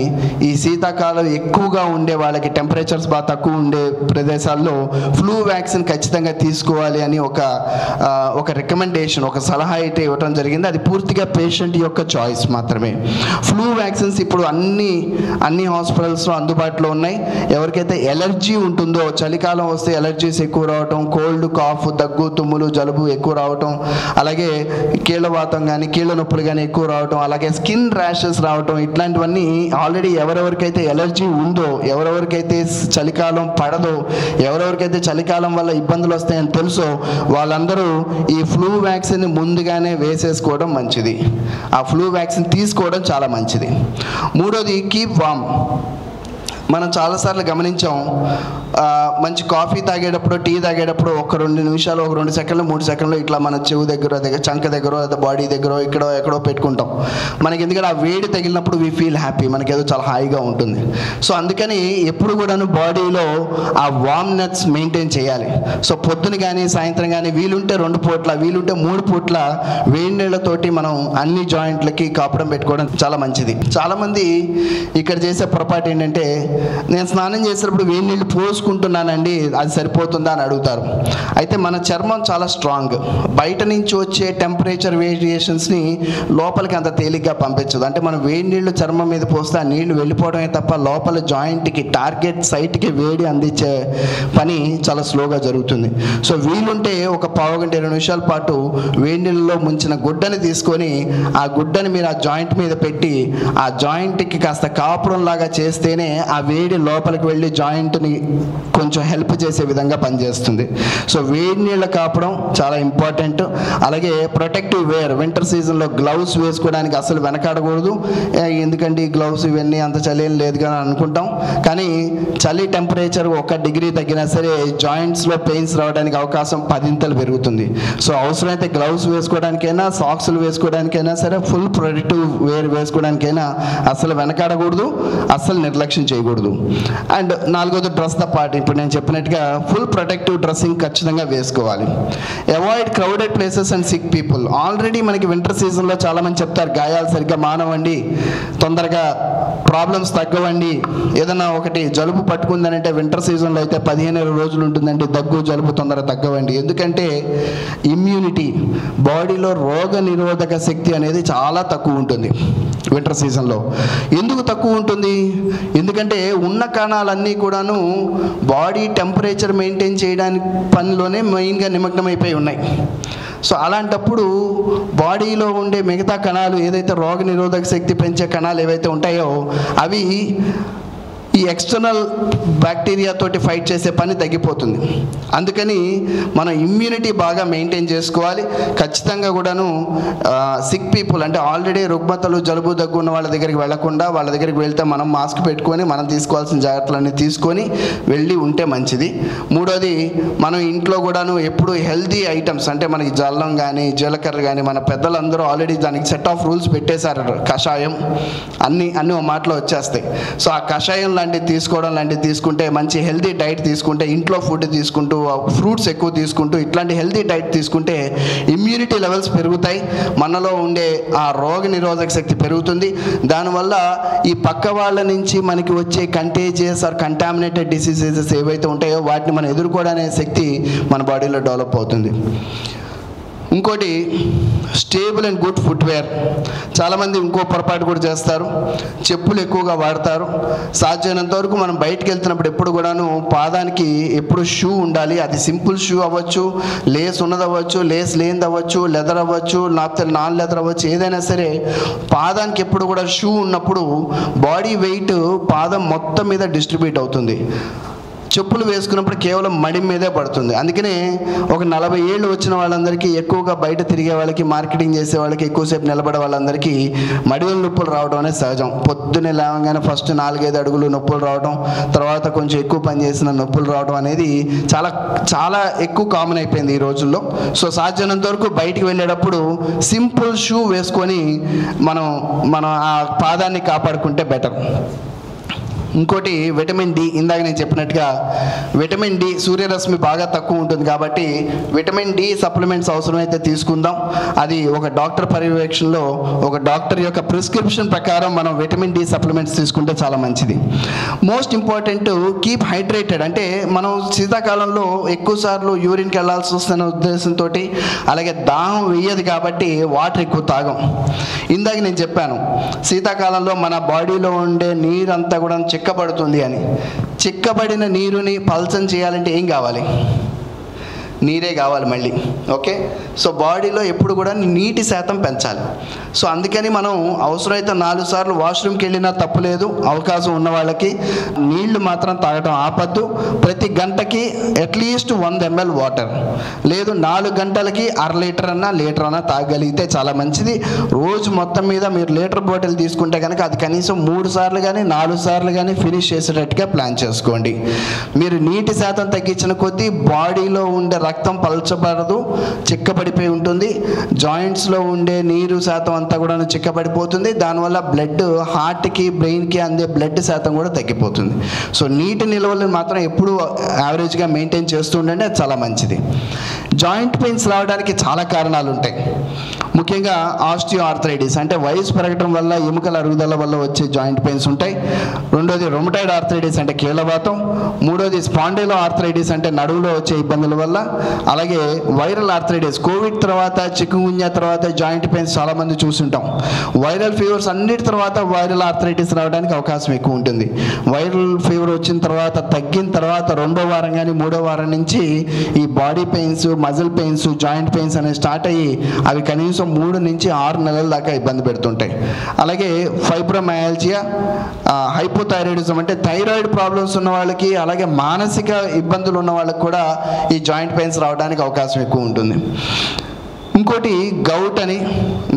ఈ శీతాకాలం ఎక్కువగా ఉండే వాళ్ళకి, టెంపరేచర్స్ బాగా తక్కువ ఉండే ప్రదేశాల్లో ఫ్లూ వ్యాక్సిన్ ఖచ్చితంగా తీసుకోవాలి అని ఒక రికమెండేషన్, ఒక సలహా అయితే ఇవ్వడం జరిగింది. అది పూర్తిగా పేషెంట్ యొక్క చాయిస్ మాత్రమే. ఫ్లూ వ్యాక్సిన్స్ ఇప్పుడు అన్ని హాస్పిటల్స్లో అందుబాటులో ఉన్నాయి. ఎవరికైతే ఎలర్జీ ఉంటుందో, చలికాలం వస్తే ఎలర్జీస్ ఎక్కువ రావటం, కోల్డ్, కాఫ్, దగ్గు, తుమ్ములు, జలుబు ఎక్కువ రావటం, అలాగే కీళ్ళవాతం కానీ కీళ్ళ నొప్పులు కానీ ఎక్కువ రావటం, అలాగే స్కిన్ ర్యాషెస్ రావటం, ఇట్లాంటివన్నీ ఆల్రెడీ ఎవరెవరికైతే ఎలర్జీ ఉందో, ఎవరెవరికైతే చలికాలం పడదో, ఎవరెవరికైతే చలికాలం వల్ల ఇబ్బందులు వస్తాయని తెలుసో వాళ్ళందరూ ఈ ఫ్లూ వ్యాక్సిన్ ముందుగానే వేసేసుకోవడం మంచిది. ఆ ఫ్లూ వ్యాక్సిన్ తీసుకోవడం చాలా మంచిది. మూడోది కీప్ వామ్. మనం చాలాసార్లు గమనించాం, మంచి కాఫీ తాగేటప్పుడు, టీ తాగేటప్పుడు ఒక 2 నిమిషాలు, ఒక 2 సెకండ్లు, 3 సెకండ్లు ఇట్లా మన చెవు దగ్గర, చంక దగ్గర, బాడీ దగ్గర, ఎక్కడో పెట్టుకుంటాం. మనకి ఎందుకంటే ఆ వేడి తగిలినప్పుడు వీ ఫీల్ హ్యాపీ, మనకి ఏదో చాలా హాయిగా ఉంటుంది. సో అందుకని ఎప్పుడు కూడాను బాడీలో ఆ వార్మ్నెస్ మెయింటైన్ చేయాలి. సో పొద్దున కానీ సాయంత్రం కానీ వీలుంటే 2 పూట్ల, వీలుంటే 3 పూట్ల వేడి నీళ్ళతోటి మనం అన్ని జాయింట్లకి కాపడం పెట్టుకోవడం చాలా మంచిది. చాలామంది ఇక్కడ చేసే పొరపాటు ఏంటంటే, నేను స్నానం చేసేటప్పుడు వేడి నీళ్ళు పోసుకుంటున్నానండి, అది సరిపోతుందా అని అడుగుతారు. అయితే మన చర్మం చాలా స్ట్రాంగ్. బయట నుంచి వచ్చే టెంపరేచర్ వేరియేషన్స్ని లోపలికి అంత తేలిగ్గా పంపించదు. అంటే మనం వేడి నీళ్ళు చర్మం మీద పోస్తే ఆ నీళ్లు వెళ్ళిపోవడమే తప్ప లోపల జాయింట్కి, టార్గెట్ సైట్కి వేడి అందించే పని చాలా స్లోగా జరుగుతుంది. సో వీలుంటే ఒక పావు గంట 20 నిమిషాల పాటు వేడి నీళ్ళలో ముంచిన గుడ్డని తీసుకొని ఆ గుడ్డని మీరు ఆ జాయింట్ మీద పెట్టి ఆ జాయింట్కి కాస్త కాపురం లాగా చేస్తేనే ఆ వేడి లోపలికి వెళ్ళి జాయింట్ని కొంచెం హెల్ప్ చేసే విధంగా పనిచేస్తుంది. సో వేడి నీళ్ళ కాపడం చాలా ఇంపార్టెంట్. అలాగే ప్రొటెక్టివ్ వేర్, వింటర్ సీజన్లో గ్లౌస్ వేసుకోవడానికి అసలు వెనకాడకూడదు. ఎందుకంటే ఈ గ్లౌస్ ఇవన్నీ అంత చలి ఏం లేదు కానీ అనుకుంటాం, కానీ చలి టెంపరేచర్ 1 డిగ్రీ తగ్గినా సరే జాయింట్స్లో పెయిన్స్ రావడానికి అవకాశం 10 పెరుగుతుంది. సో అవసరమైతే గ్లౌస్ వేసుకోవడానికైనా, సాక్స్లు వేసుకోవడానికైనా సరే, ఫుల్ ప్రొటెక్టివ్ వేర్ వేసుకోవడానికైనా అసలు వెనకాడకూడదు, అసలు నిర్లక్ష్యం చేయకూడదు. అండ్ 4వది డ్రెస్ ద పార్ట్. ఇప్పుడు నేను చెప్పినట్టుగా ఫుల్ ప్రొటెక్టివ్ డ్రెస్సింగ్ ఖచ్చితంగా వేసుకోవాలి. Avoid crowded places and sick people. Already మనకి వింటర్ సీజన్లో చాలామంది చెప్తారు, గాయాలు సరిగ్గా మానవండి, తొందరగా ప్రాబ్లమ్స్ తగ్గవండి. ఏదన్నా ఒకటి జలుబు పట్టుకుందనంటే వింటర్ సీజన్లో అయితే 15 రోజులు ఉంటుందండి, దగ్గు జలుబు తొందరగా తగ్గవండి. ఎందుకంటే ఇమ్యూనిటీ, బాడీలో రోగ నిరోధక శక్తి అనేది చాలా తక్కువ ఉంటుంది వింటర్ సీజన్లో. ఎందుకు తక్కువ ఉంటుంది? ఎందుకంటే ఉన్న కణాలన్నీ కూడాను బాడీ టెంపరేచర్ మెయింటైన్ చేయడానికి పనిలోనే మెయిన్గా నిమగ్నమైపోయి ఉన్నాయి. సో అలాంటప్పుడు బాడీలో ఉండే మిగతా కణాలు, ఏదైతే రోగ నిరోధక శక్తి పెంచే కణాలు ఏవైతే ఉంటాయో అవి ఈ ఎక్స్టర్నల్ బ్యాక్టీరియా తోటి ఫైట్ చేసే పని తగ్గిపోతుంది. అందుకని మనం ఇమ్యూనిటీ బాగా మెయింటైన్ చేసుకోవాలి. ఖచ్చితంగా కూడాను సిక్ పీపుల్ అంటే ఆల్రెడీ రుగ్మతలు, జలుబు, దగ్గు ఉన్న వాళ్ళ దగ్గరికి వెళ్లకుండా, వాళ్ళ దగ్గరికి వెళ్తే మనం మాస్క్ పెట్టుకొని మనం తీసుకోవాల్సిన జాగ్రత్తలన్నీ తీసుకొని వెళ్ళి ఉంటే మంచిది. మూడోది, మనం ఇంట్లో కూడాను ఎప్పుడు హెల్దీ ఐటమ్స్ అంటే మనకి జల్లం కానీ, జీలకర్ర కానీ, మన పెద్దలందరూ ఆల్రెడీ దానికి సెట్ ఆఫ్ రూల్స్ పెట్టేశారు. కషాయం అన్నీ ఒక మాటలో వచ్చేస్తాయి. సో ఆ కషాయం లాంటివి తీసుకోవడం, లాంటివి తీసుకుంటే, మంచి హెల్దీ డైట్ తీసుకుంటే, ఇంట్లో ఫుడ్ తీసుకుంటూ, ఫ్రూట్స్ ఎక్కువ తీసుకుంటూ, ఇట్లాంటి హెల్దీ డైట్ తీసుకుంటే ఇమ్యూనిటీ లెవెల్స్ పెరుగుతాయి, మనలో ఉండే ఆ రోగ నిరోధక శక్తి పెరుగుతుంది. దానివల్ల ఈ పక్క వాళ్ళ నుంచి మనకి వచ్చే కంటేజియస్ ఆర్ కంటామినేటెడ్ డిసీజెస్ ఏవైతే ఉంటాయో వాటిని మనం ఎదుర్కోవడానికి శక్తి మన బాడీలో డెవలప్ అవుతుంది. ఇంకోటి, స్టేబుల్ అండ్ గుడ్ ఫుట్వేర్. చాలామంది ఇంకో పొరపాటు కూడా చేస్తారు, చెప్పులు ఎక్కువగా వాడతారు. సాధ్యమైనంత వరకు మనం బయటకు వెళ్తున్నప్పుడు ఎప్పుడు కూడాను పాదానికి ఎప్పుడు షూ ఉండాలి. అది సింపుల్ షూ అవ్వచ్చు, లేస్ ఉన్నది అవ్వచ్చు, లేస్ లేనిది అవ్వచ్చు, లెదర్ అవ్వచ్చు, లేకపోతే నాన్ లెదర్ అవ్వచ్చు, ఏదైనా సరే పాదానికి ఎప్పుడు కూడా షూ ఉన్నప్పుడు బాడీ వెయిట్ పాదం మొత్తం మీద డిస్ట్రిబ్యూట్ అవుతుంది. చెప్పులు వేసుకున్నప్పుడు కేవలం మడి మీదే పడుతుంది. అందుకనే ఒక 40 ఏళ్ళు వచ్చిన వాళ్ళందరికీ, ఎక్కువగా బయట తిరిగే వాళ్ళకి, మార్కెటింగ్ చేసే వాళ్ళకి, ఎక్కువసేపు నిలబడే వాళ్ళందరికీ మడివల నొప్పులు రావడం అనేది సహజం. పొద్దున్నే లేవగానే ఫస్ట్ 4-5 అడుగులు నొప్పులు రావడం, తర్వాత కొంచెం ఎక్కువ పని చేసిన నొప్పులు రావడం అనేది చాలా చాలా ఎక్కువ కామన్ అయిపోయింది ఈ రోజుల్లో. సో సాధ్యమైనంత వరకు బయటికి వెళ్ళేటప్పుడు సింపుల్ షూ వేసుకొని మనం ఆ పాదాన్ని కాపాడుకుంటే బెటర్. ఇంకోటి విటమిన్ డి. ఇందాక నేను చెప్పినట్టుగా విటమిన్ డి సూర్యరశ్మి బాగా తక్కువ ఉంటుంది కాబట్టి విటమిన్ డి సప్లిమెంట్స్ అవసరమైతే తీసుకుందాం. అది ఒక డాక్టర్ పర్యవేక్షణలో ఒక డాక్టర్ యొక్క ప్రిస్క్రిప్షన్ ప్రకారం మనం విటమిన్ డి సప్లిమెంట్స్ తీసుకుంటే చాలా మంచిది. Most important keep hydrated. అంటే మనం శీతాకాలంలో ఎక్కువ సార్లు యూరిన్కి వెళ్ళాల్సి వస్తున్న ఉద్దేశంతో అలాగే దాహం వేయదు కాబట్టి వాటర్ ఎక్కువ తాగం. ఇందాక నేను చెప్పాను శీతాకాలంలో మన బాడీలో ఉండే నీరంతా కూడా చిక్కబడుతుంది అని. చిక్కబడిన నీరుని పల్చం చేయాలంటే ఏం కావాలి? నీరే కావాలి మళ్ళీ. ఓకే, సో బాడీలో ఎప్పుడు కూడా నీటి శాతం పెంచాలి. సో అందుకని మనం అవసరమైతే 4 సార్లు వాష్రూమ్కి వెళ్ళినా తప్పులేదు. అవకాశం ఉన్న వాళ్ళకి నీళ్లు మాత్రం తాగటం ఆపద్దు. ప్రతి గంటకి అట్లీస్ట్ 100 ml వాటర్, లేదు 4 గంటలకి 1/2 లీటర్ అన్నా లీటర్ అన్నా తాగగలిగితే చాలా మంచిది. రోజు మొత్తం మీద మీరు లీటర్ బాటిల్ తీసుకుంటే కనుక అది కనీసం 3 సార్లు కానీ 4 సార్లు కానీ ఫినిష్ చేసేటట్టుగా ప్లాన్ చేసుకోండి. మీరు నీటి శాతం తగ్గించిన కొద్దీ బాడీలో ఉండే రక్తం పలచబడదు, చిక్కబడిపోయి ఉంటుంది. జాయింట్స్లో ఉండే నీరు శాతం అంతా కూడా చిక్కబడిపోతుంది. దానివల్ల బ్లడ్ హార్ట్కి బ్రెయిన్కి అందే బ్లడ్ శాతం కూడా తగ్గిపోతుంది. సో నీటి నిల్వలను మాత్రం ఎప్పుడు యావరేజ్గా మెయింటైన్ చేస్తూ ఉండండి, అది చాలా మంచిది. జాయింట్ పెయిన్స్ రావడానికి చాలా కారణాలు ఉంటాయి. ముఖ్యంగా ఆస్టియో ఆర్థరైటిస్ అంటే వయసు పెరగడం వల్ల ఎముకల అరుగుదల వల్ల వచ్చే జాయింట్ పెయిన్స్ ఉంటాయి. రెండోది రొమటాయిడ్ ఆర్థరైటిస్ అంటే కీళ్ళవాతం. మూడోది స్పాండిలో ఆర్థరైటిస్ అంటే నడువులో వచ్చే ఇబ్బందుల వల్ల. అలాగే వైరల్ ఆర్థరైటిస్, కోవిడ్ తర్వాత చికున్గున్యా తర్వాత జాయింట్ పెయిన్స్ చాలామంది చూస్తుంటాం. వైరల్ ఫీవర్స్ అన్నిటి తర్వాత వైరల్ ఆర్థరైటిస్ రావడానికి అవకాశం ఎక్కువ ఉంటుంది. వైరల్ ఫీవర్ వచ్చిన తర్వాత తగ్గిన తర్వాత 2వ వారం కానీ 3వ వారం నుంచి ఈ body pains, muscle pains, joint pains అనేవి స్టార్ట్ అయ్యి అవి కనీసం 3 నుంచి 6 నెలల దాకా ఇబ్బంది పెడుతుంటాయి. అలాగే ఫైబ్రోమయాల్జియా, హైపోథైరాయిడిజం అంటే థైరాయిడ్ ప్రాబ్లమ్స్ ఉన్న వాళ్ళకి, అలాగే మానసిక ఇబ్బందులు ఉన్న వాళ్ళకి కూడా ఈ జాయింట్ పెయిన్స్ రావడానికి అవకాశం ఎక్కువ ఉంటుంది. ఇంకోటి గౌట్ అని.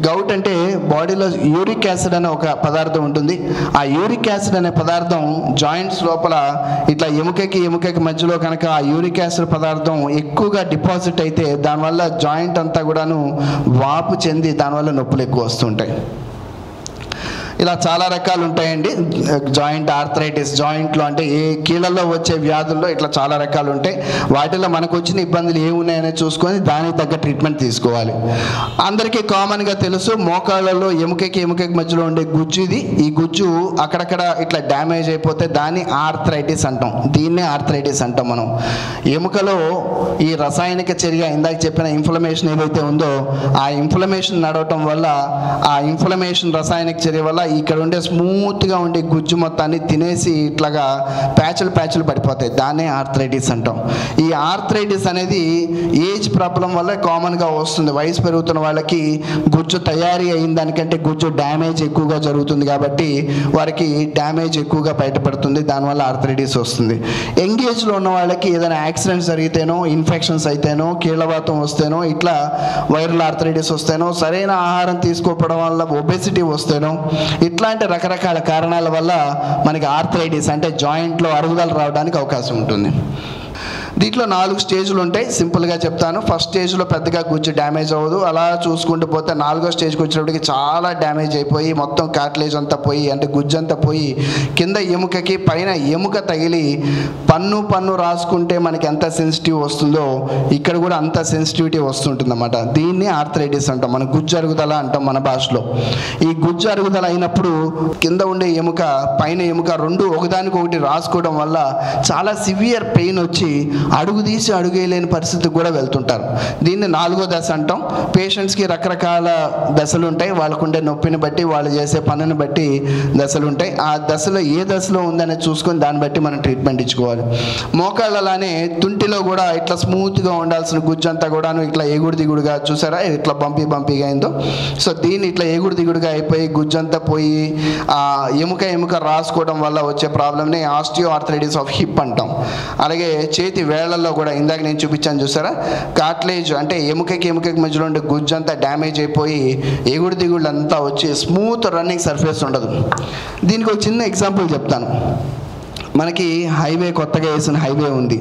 గౌట్ అంటే బాడీలో యూరిక్ యాసిడ్ అనే ఒక పదార్థం ఉంటుంది. ఆ యూరిక్ యాసిడ్ అనే పదార్థం జాయింట్స్ లోపల ఇట్లా ఎముకకి మధ్యలో కనుక ఆ యూరిక్ యాసిడ్ పదార్థం ఎక్కువగా డిపాజిట్ అయితే దానివల్ల జాయింట్ అంతా కూడాను వాపు చెంది దానివల్ల నొప్పులు ఎక్కువ వస్తుంటాయి. ఇలా చాలా రకాలు ఉంటాయండి. జాయింట్ ఆర్థరైటిస్, జాయింట్లో అంటే ఏ కీళ్ళల్లో వచ్చే వ్యాధుల్లో ఇట్లా చాలా రకాలు ఉంటాయి. వాటిలో మనకు వచ్చిన ఇబ్బందులు ఏమున్నాయని చూసుకొని దానికి తగ్గ ట్రీట్మెంట్ తీసుకోవాలి. అందరికీ కామన్గా తెలుసు మోకాళ్ళలో ఎముకకి మధ్యలో ఉండే గుజ్జు ఇది. ఈ గుజ్జు అక్కడక్కడ ఇట్లా డ్యామేజ్ అయిపోతే దాన్ని ఆర్థరైటిస్ అంటాం. దీన్నే ఆర్థరైటిస్ అంటాం మనం. ఎముకలో ఈ రసాయనిక చర్య ఇందాక చెప్పిన ఇన్ఫ్లమేషన్ ఏదైతే ఉందో ఆ ఇన్ఫ్లమేషన్ నడవటం వల్ల ఆ ఇన్ఫ్లమేషన్ రసాయనిక చర్య వల్ల ఇక్కడ ఉండే స్మూత్గా ఉండే గుజ్జు మొత్తాన్ని తినేసి ఇట్లాగా ప్యాచులు పడిపోతాయి. దాన్నే ఆర్థరైటిస్ అంటాం. ఈ ఆర్థరైటిస్ అనేది ఏజ్ ప్రాబ్లం వల్ల కామన్గా వస్తుంది. వయసు పెరుగుతున్న వాళ్ళకి గుజ్జు తయారీ అయిన దానికంటే గుజ్జు డ్యామేజ్ ఎక్కువగా జరుగుతుంది కాబట్టి వారికి డ్యామేజ్ ఎక్కువగా బయటపడుతుంది. దానివల్ల ఆర్థరైటిస్ వస్తుంది. ఎంగేజ్లో ఉన్న వాళ్ళకి ఏదైనా యాక్సిడెంట్స్ జరిగితేనో, ఇన్ఫెక్షన్స్ అయితేనో, కీళ్ళవాతం వస్తేనో, ఇట్లా వైరల్ ఆర్థరైటిస్ వస్తేనో, సరైన ఆహారం తీసుకోవడం వల్ల ఒబెసిటీ వస్తేనో, ఇట్లాంటి రకరకాల కారణాల వల్ల మనకి ఆర్థరైటిస్ అంటే జాయింట్లో అరుగుదల రావడానికి అవకాశం ఉంటుంది. దీంట్లో 4 స్టేజ్లు ఉంటాయి. సింపుల్గా చెప్తాను. ఫస్ట్ స్టేజ్లో పెద్దగా గుజ్జు డ్యామేజ్ అవ్వదు. అలా చూసుకుంటూ పోతే 4వ స్టేజ్కి వచ్చినప్పటికి చాలా డ్యామేజ్ అయిపోయి మొత్తం కార్టిలేజ్ అంతా పోయి అంటే గుజ్జు అంతా పోయి కింద ఎముకకి పైన ఎముక తగిలి పన్ను రాసుకుంటే మనకి ఎంత సెన్సిటివ్ వస్తుందో ఇక్కడ కూడా అంత సెన్సిటివిటీ వస్తుంటుంది అన్నమాట. దీన్ని ఆర్థరైటిస్ అంటాం. మన గుజ్జు అరుగుదల అంటాం మన భాషలో. ఈ గుజ్జు అరుగుదల అయినప్పుడు కింద ఉండే ఎముక పైన ఎముక రెండు ఒకదానికొకటి రాసుకోవడం వల్ల చాలా సివియర్ పెయిన్ వచ్చి అడుగు తీసి అడుగేయలేని పరిస్థితికి కూడా వెళ్తుంటారు. దీన్ని 4వ దశ అంటాం. పేషెంట్స్కి రకరకాల దశలు ఉంటాయి. వాళ్ళకుండే నొప్పిని బట్టి, వాళ్ళు చేసే పనుని బట్టి దశలు ఉంటాయి. ఆ దశలో ఏ దశలో ఉందనేది చూసుకొని దాన్ని బట్టి మనం ట్రీట్మెంట్ ఇచ్చుకోవాలి. మోకాళ్ళలానే తుంటిలో కూడా ఇట్లా స్మూత్గా ఉండాల్సిన గుజ్జు అంతా కూడాను ఇట్లా ఎగుడు దిగుడుగా చూసారా ఇట్లా బంపీగా అయిందో. సో దీన్ని ఇట్లా ఎగుడు దిగుడుగా అయిపోయి గుజ్జంతా పోయి ఆ ఎముక రాసుకోవడం వల్ల వచ్చే ప్రాబ్లమ్ని ఆస్టియో ఆర్థరైటిస్ ఆఫ్ హిప్ అంటాం. అలాగే చేతి వేళ్లలో కూడా ఇందాక నేను చూపించాను చూసారా, కార్టిలేజ్ అంటే ఎముకకి మధ్యలో ఉండే గుజ్జు అంతా డ్యామేజ్ అయిపోయి ఎగుడు దిగుళ్ళు అంతా వచ్చి స్మూత్ రన్నింగ్ సర్ఫేస్ ఉండదు. దీనికి ఒక చిన్న ఎగ్జాంపుల్ చెప్తాను. మనకి హైవే కొత్తగా వేసిన హైవే ఉంది,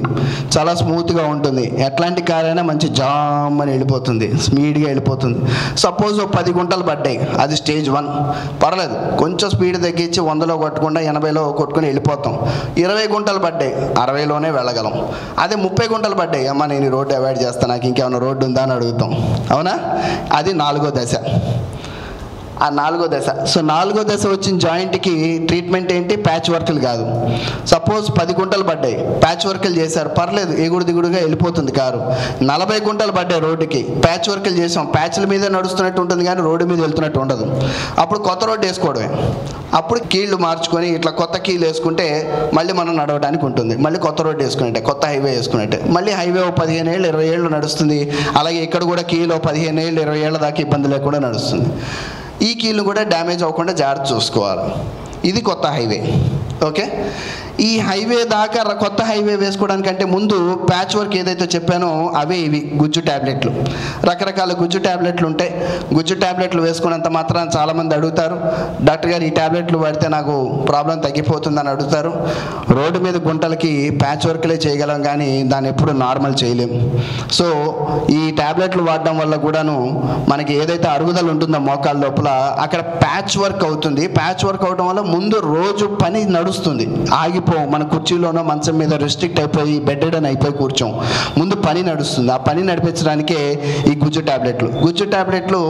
చాలా స్మూత్గా ఉంటుంది. ఎట్లాంటి కార్ అయినా మంచి జామ్ అని వెళ్ళిపోతుంది, స్పీడ్గా వెళ్ళిపోతుంది. సపోజ్ 10 గుంటలు పడ్డాయి, అది స్టేజ్ 1, పర్లేదు, కొంచెం స్పీడ్ తగ్గించి 100లో కొట్టకుండా 80లో కొట్టుకొని వెళ్ళిపోతాం. 20 గుంటలు పడ్డాయి, 60లోనే వెళ్ళగలం. అదే 30 గుంటలు పడ్డాయి, అమ్మ నేను ఈ రోడ్డు అవాయిడ్ చేస్తాను, నాకు ఇంకేమైనా రోడ్డు ఉందా అని అడుగుతాం, అవునా? అది 4వ దశ. ఆ 4వ దశ. సో 4వ దశ వచ్చిన జాయింట్కి ట్రీట్మెంట్ ఏంటి? ప్యాచ్ వర్క్లు కాదు. సపోజ్ 10 గుంటలు పడ్డాయి, ప్యాచ్ వర్క్లు చేశారు, పర్లేదు, ఎగుడు దిగుడుగా వెళ్ళిపోతుంది కారు. 40 గుంటలు పడ్డాయి రోడ్డుకి, ప్యాచ్ వర్క్లు చేసాం, ప్యాచ్ల మీద నడుస్తున్నట్టు ఉంటుంది కానీ రోడ్డు మీద వెళ్తున్నట్టు ఉండదు. అప్పుడు కొత్త రోడ్డు వేసుకోవడమే. అప్పుడు కీళ్ళు మార్చుకొని ఇట్లా కొత్త కీళ్ళు వేసుకుంటే మళ్ళీ మనం నడవడానికి ఉంటుంది. మళ్ళీ కొత్త రోడ్డు వేసుకున్నట్టే, కొత్త హైవే వేసుకున్నట్టే. మళ్ళీ హైవే 15 ఏళ్ళు 20 ఏళ్ళు నడుస్తుంది. అలాగే ఇక్కడ కూడా కీలో 15 ఏళ్ళు 20 ఏళ్ళ దాకా ఇబ్బంది లేకుండా నడుస్తుంది. ఈ కీళ్ళు కూడా డ్యామేజ్ అవ్వకుండా జాగ్రత్త చూసుకోవాలి. ఇది కొత్త హైవే. ఓకే, ఈ హైవే దాకా కొత్త హైవే వేసుకోవడానికంటే ముందు ప్యాచ్ వర్క్ ఏదైతే చెప్పానో అవే ఇవి గుజ్జు ట్యాబ్లెట్లు. రకరకాల గుజ్జు ట్యాబ్లెట్లు ఉంటాయి. గుజ్జు ట్యాబ్లెట్లు వేసుకున్నంత మాత్రాన చాలామంది అడుగుతారు, డాక్టర్ గారు ఈ ట్యాబ్లెట్లు వాడితే నాకు ప్రాబ్లం తగ్గిపోతుందని అడుగుతారు. రోడ్డు మీద గుంటలకి ప్యాచ్ వర్క్లే చేయగలం కానీ దాన్ని ఎప్పుడు నార్మల్ చేయలేం. సో ఈ ట్యాబ్లెట్లు వాడడం వల్ల కూడాను మనకి ఏదైతే అరుగుదల ఉంటుందో మోకాళ్ళ లోపల అక్కడ ప్యాచ్ వర్క్ అవుతుంది. ప్యాచ్ వర్క్ అవడం వల్ల ముందు రోజు పని నడుస్తుంది, మన కుర్చీలోనో మంచం మీద రెస్ట్రిక్ట్ అయిపోయి బెడ్డెడ్ అయిపోయి కూర్చోం, ముందు పని నడుస్తుంది. ఆ పని నడిపించడానికే ఈ గుజ్జు ట్యాబ్లెట్లు. గుజ్జు ట్యాబ్లెట్లు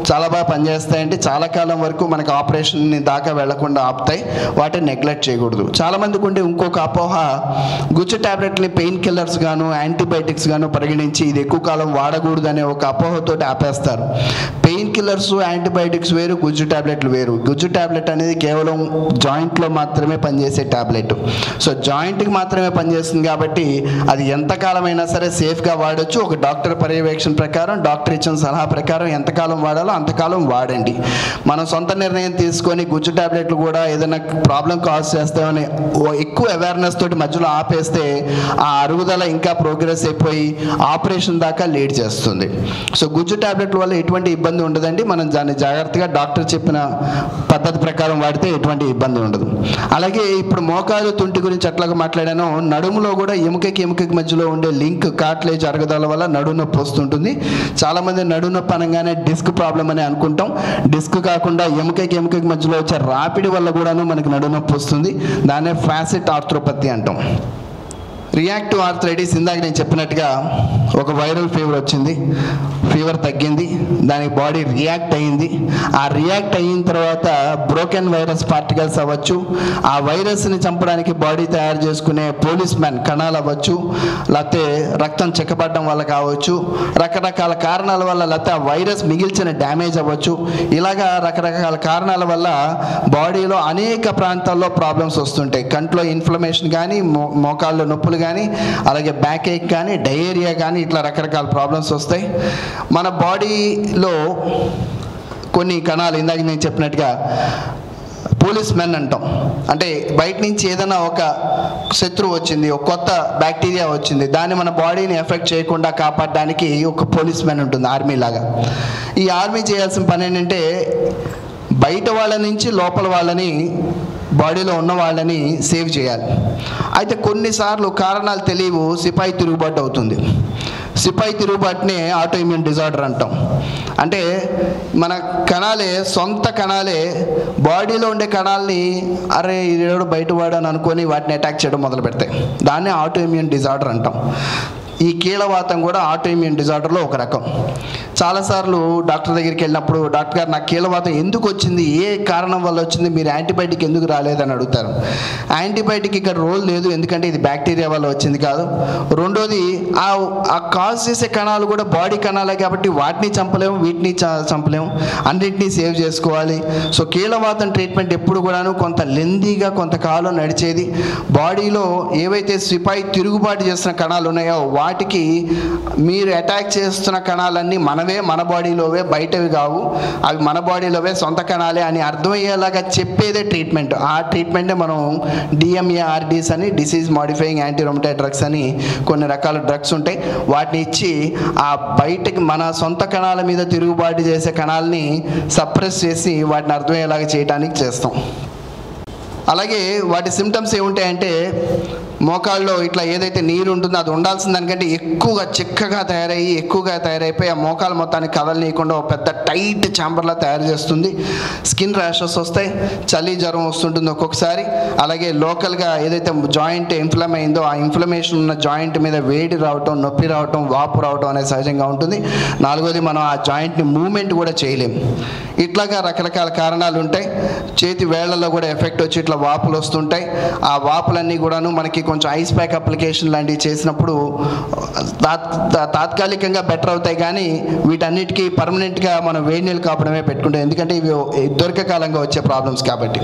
చాలా బాగా పనిచేస్తాయంటే చాలా కాలం వరకు మనకు ఆపరేషన్ దాకా వెళ్లకుండా ఆపుతాయి. వాటిని నెగ్లెక్ట్ చేయకూడదు. చాలామందికి ఉండే ఇంకొక అపోహ, గుజ్జు ట్యాబ్లెట్ని పెయిన్ కిల్లర్స్ గాను యాంటీబయాటిక్స్ గాను పరిగణించి ఇది ఎక్కువ కాలం వాడకూడదు అనే ఒక అపోహతో ఆపేస్తారు. పెయిన్ కిల్లర్స్ యాంటీబయాటిక్స్ వేరు, గుజ్జు ట్యాబ్లెట్లు వేరు. గుజ్జు ట్యాబ్లెట్ అనేది కేవలం జాయింట్లో మాత్రమే పనిచేసే ట్యాబ్లెట్. సో జాయింట్కి మాత్రమే పనిచేస్తుంది కాబట్టి అది ఎంతకాలమైనా సరే సేఫ్గా వాడచ్చు. ఒక డాక్టర్ పర్యవేక్షణ ప్రకారం, డాక్టర్ ఇచ్చిన సలహా ప్రకారం ఎంతకాలం వాడాలో అంతకాలం వాడండి. మనం సొంత నిర్ణయం తీసుకొని గుజ్జు ట్యాబ్లెట్లు కూడా ఏదైనా ప్రాబ్లం కాజ్ చేస్తామని ఎక్కువ అవేర్నెస్ తోటి మధ్యలో ఆపేస్తే ఆ అరుగుదల ఇంకా ప్రోగ్రెస్ అయిపోయి ఆపరేషన్ దాకా లీడ్ చేస్తుంది. సో గుజ్జు ట్యాబ్లెట్ల వల్ల ఎటువంటి ఇబ్బంది ఉండదండి. మనం దాన్ని జాగ్రత్తగా డాక్టర్ చెప్పిన పద్ధతి ప్రకారం వాడితే ఎటువంటి ఇబ్బంది ఉండదు. అలాగే ఇప్పుడు మోకాలు తుంటి గురించి అట్లాగా మాట్లాడాను. నడుములో కూడా ఎముకకి మధ్యలో ఉండే లింక్ కార్టిలేజ్ అరుగుదల వల్ల నడుము నొప్పి వస్తుంటుంది. చాలామంది నడుము నొప్పి అనగానే డిస్క్ ప్రాబ్లం అని అనుకుంటాం. డిస్క్ కాకుండా ఎముకకి మధ్యలో వచ్చే రాపిడి వల్ల కూడాను మనకి నడుము నొప్పి వస్తుంది. దాన్నే ఫ్యాసిట్ ఆర్థ్రోపతి అంటాం. రియాక్టివ్ ఆర్థరైటిస్, ఇందాక నేను చెప్పినట్టుగా ఒక వైరల్ ఫీవర్ వచ్చింది, ఫీవర్ తగ్గింది, దానికి బాడీ రియాక్ట్ అయ్యింది. ఆ రియాక్ట్ అయిన తర్వాత బ్రోకెన్ వైరస్ పార్టికల్స్ అవ్వచ్చు, ఆ వైరస్ని చంపడానికి బాడీ తయారు చేసుకునే పోలీస్ మ్యాన్ కణాలు అవ్వచ్చు, లేకపోతే రక్తం చెక్కబడడం వల్ల కావచ్చు, రకరకాల కారణాల వల్ల, లేకపోతే ఆ వైరస్ మిగిల్చిన డ్యామేజ్ అవ్వచ్చు. ఇలాగా రకరకాల కారణాల వల్ల బాడీలో అనేక ప్రాంతాల్లో ప్రాబ్లమ్స్ వస్తుంటాయి. కంట్లో ఇన్ఫ్లమేషన్ కానీ, మోకాళ్ళలో నొప్పులు కానీ, అలాగే బ్యాక్ ఏక్ కానీ, డయేరియా కానీ, ఇట్లా రకరకాల ప్రాబ్లమ్స్ వస్తాయి. మన బాడీలో కొన్ని కణాలు ఇందాక నేను చెప్పినట్టుగా పోలీస్ మెన్ అంటాం. అంటే బయట నుంచి ఏదైనా ఒక శత్రువు వచ్చింది, ఒక కొత్త బ్యాక్టీరియా వచ్చింది, దాన్ని మన బాడీని ఎఫెక్ట్ చేయకుండా కాపాడడానికి ఒక పోలీస్ మెన్ ఉంటుంది, ఆర్మీ లాగా. ఈ ఆర్మీ చేయాల్సిన పని ఏంటంటే బయట వాళ్ళ నుంచి లోపల వాళ్ళని, బాడీలో ఉన్న వాళ్ళని సేవ్ చేయాలి. అయితే కొన్నిసార్లు కారణాలు తెలియవు, సిపాయి తిరుగుబాటు అవుతుంది. సిపాయి తిరుగుబాటునే ఆటో ఇమ్యూన్ డిజార్డర్ అంటాం. అంటే మన కణాలే, సొంత కణాలే బాడీలో ఉండే కణాలని అరే ఇది బయట వాడని అనుకొని వాటిని అటాక్ చేయడం మొదలు పెడతాయి. దాన్నే ఆటో ఇమ్యూన్ డిజార్డర్ అంటాం. ఈ కీళ్ళవాతం కూడా ఆటో ఇమ్యూన్ డిజార్డర్లో ఒక రకం. చాలాసార్లు డాక్టర్ దగ్గరికి వెళ్ళినప్పుడు డాక్టర్ గారు నాకు కీళ్ళవాతం ఎందుకు వచ్చింది, ఏ కారణం వల్ల వచ్చింది, మీరు యాంటీబయాటిక్ ఎందుకు రాలేదని అడుగుతారు. యాంటీబయాటిక్ ఇక్కడ రోల్ లేదు, ఎందుకంటే ఇది బ్యాక్టీరియా వల్ల వచ్చింది కాదు. రెండోది ఆ కాజ్ చేసే కణాలు కూడా బాడీ కణాలే కాబట్టి వాటిని చంపలేము, వీటిని చంపలేము, అన్నింటినీ సేవ్ చేసుకోవాలి. సో కీళ్ళవాతం ట్రీట్మెంట్ ఎప్పుడు కూడాను కొంత లెందీగా కొంతకాలం నడిచేది. బాడీలో ఏవైతే సిపాయి తిరుగుబాటు చేస్తున్న కణాలు ఉన్నాయో వాటికి మీరు అటాక్ చేస్తున్న కణాలన్నీ మనవే, మన బాడీలోవే, బయటవి కావు, అవి మన బాడీలోవే, సొంత కణాలే అని అర్థమయ్యేలాగా చెప్పేదే ట్రీట్మెంట్. ఆ ట్రీట్మెంటే మనం DMARDs అని, డిసీజ్ మాడిఫైయింగ్ యాంటీరోమటైడ్ డ్రగ్స్ అని కొన్ని రకాల డ్రగ్స్ ఉంటాయి. వాటిని ఇచ్చి ఆ బయటకి మన సొంత కణాల మీద తిరుగుబాటు చేసే కణాలని సప్రెస్ చేసి వాటిని అర్థమయ్యేలాగా చేయడానికి చేస్తాం. అలాగే వాటి సిమ్టమ్స్ ఏముంటాయంటే మోకాళ్ళలో ఇట్లా ఏదైతే నీరు ఉంటుందో అది ఉండాల్సిన దానికంటే ఎక్కువగా చిక్కగా తయారైపోయి ఆ మోకాలు మొత్తాన్ని కదలనీయకుండా ఒక పెద్ద టైట్ ఛాంబర్లా తయారు చేస్తుంది. స్కిన్ ర్యాషెస్ వస్తాయి, చలి జ్వరం వస్తుంటుంది ఒక్కొక్కసారి. అలాగే లోకల్గా ఏదైతే జాయింట్ ఇన్ఫ్లమ్ అయిందో ఆ ఇన్ఫ్లమేషన్ ఉన్న జాయింట్ మీద వేడి రావటం, నొప్పి రావటం, వాపు రావటం అనేది సహజంగా ఉంటుంది. 4వది మనం ఆ జాయింట్ని మూవ్మెంట్ కూడా చేయలేము. ఇట్లాగా రకరకాల కారణాలు ఉంటాయి. చేతి వేళ్లలో కూడా ఎఫెక్ట్ వచ్చి ఇట్లా వాపులు వస్తుంటాయి. ఆ వాపులన్నీ కూడాను మనకి కొంచెం ఐస్ ప్యాక్ అప్లికేషన్ లాంటివి చేసినప్పుడు తాత్కాలికంగా బెటర్ అవుతాయి, కానీ వీటన్నిటికీ పర్మనెంట్గా మనం వేడి నీళ్ళు కాపడమే పెట్టుకుంటాం, ఎందుకంటే ఇవి దీర్ఘకాలంగా వచ్చే ప్రాబ్లమ్స్ కాబట్టి.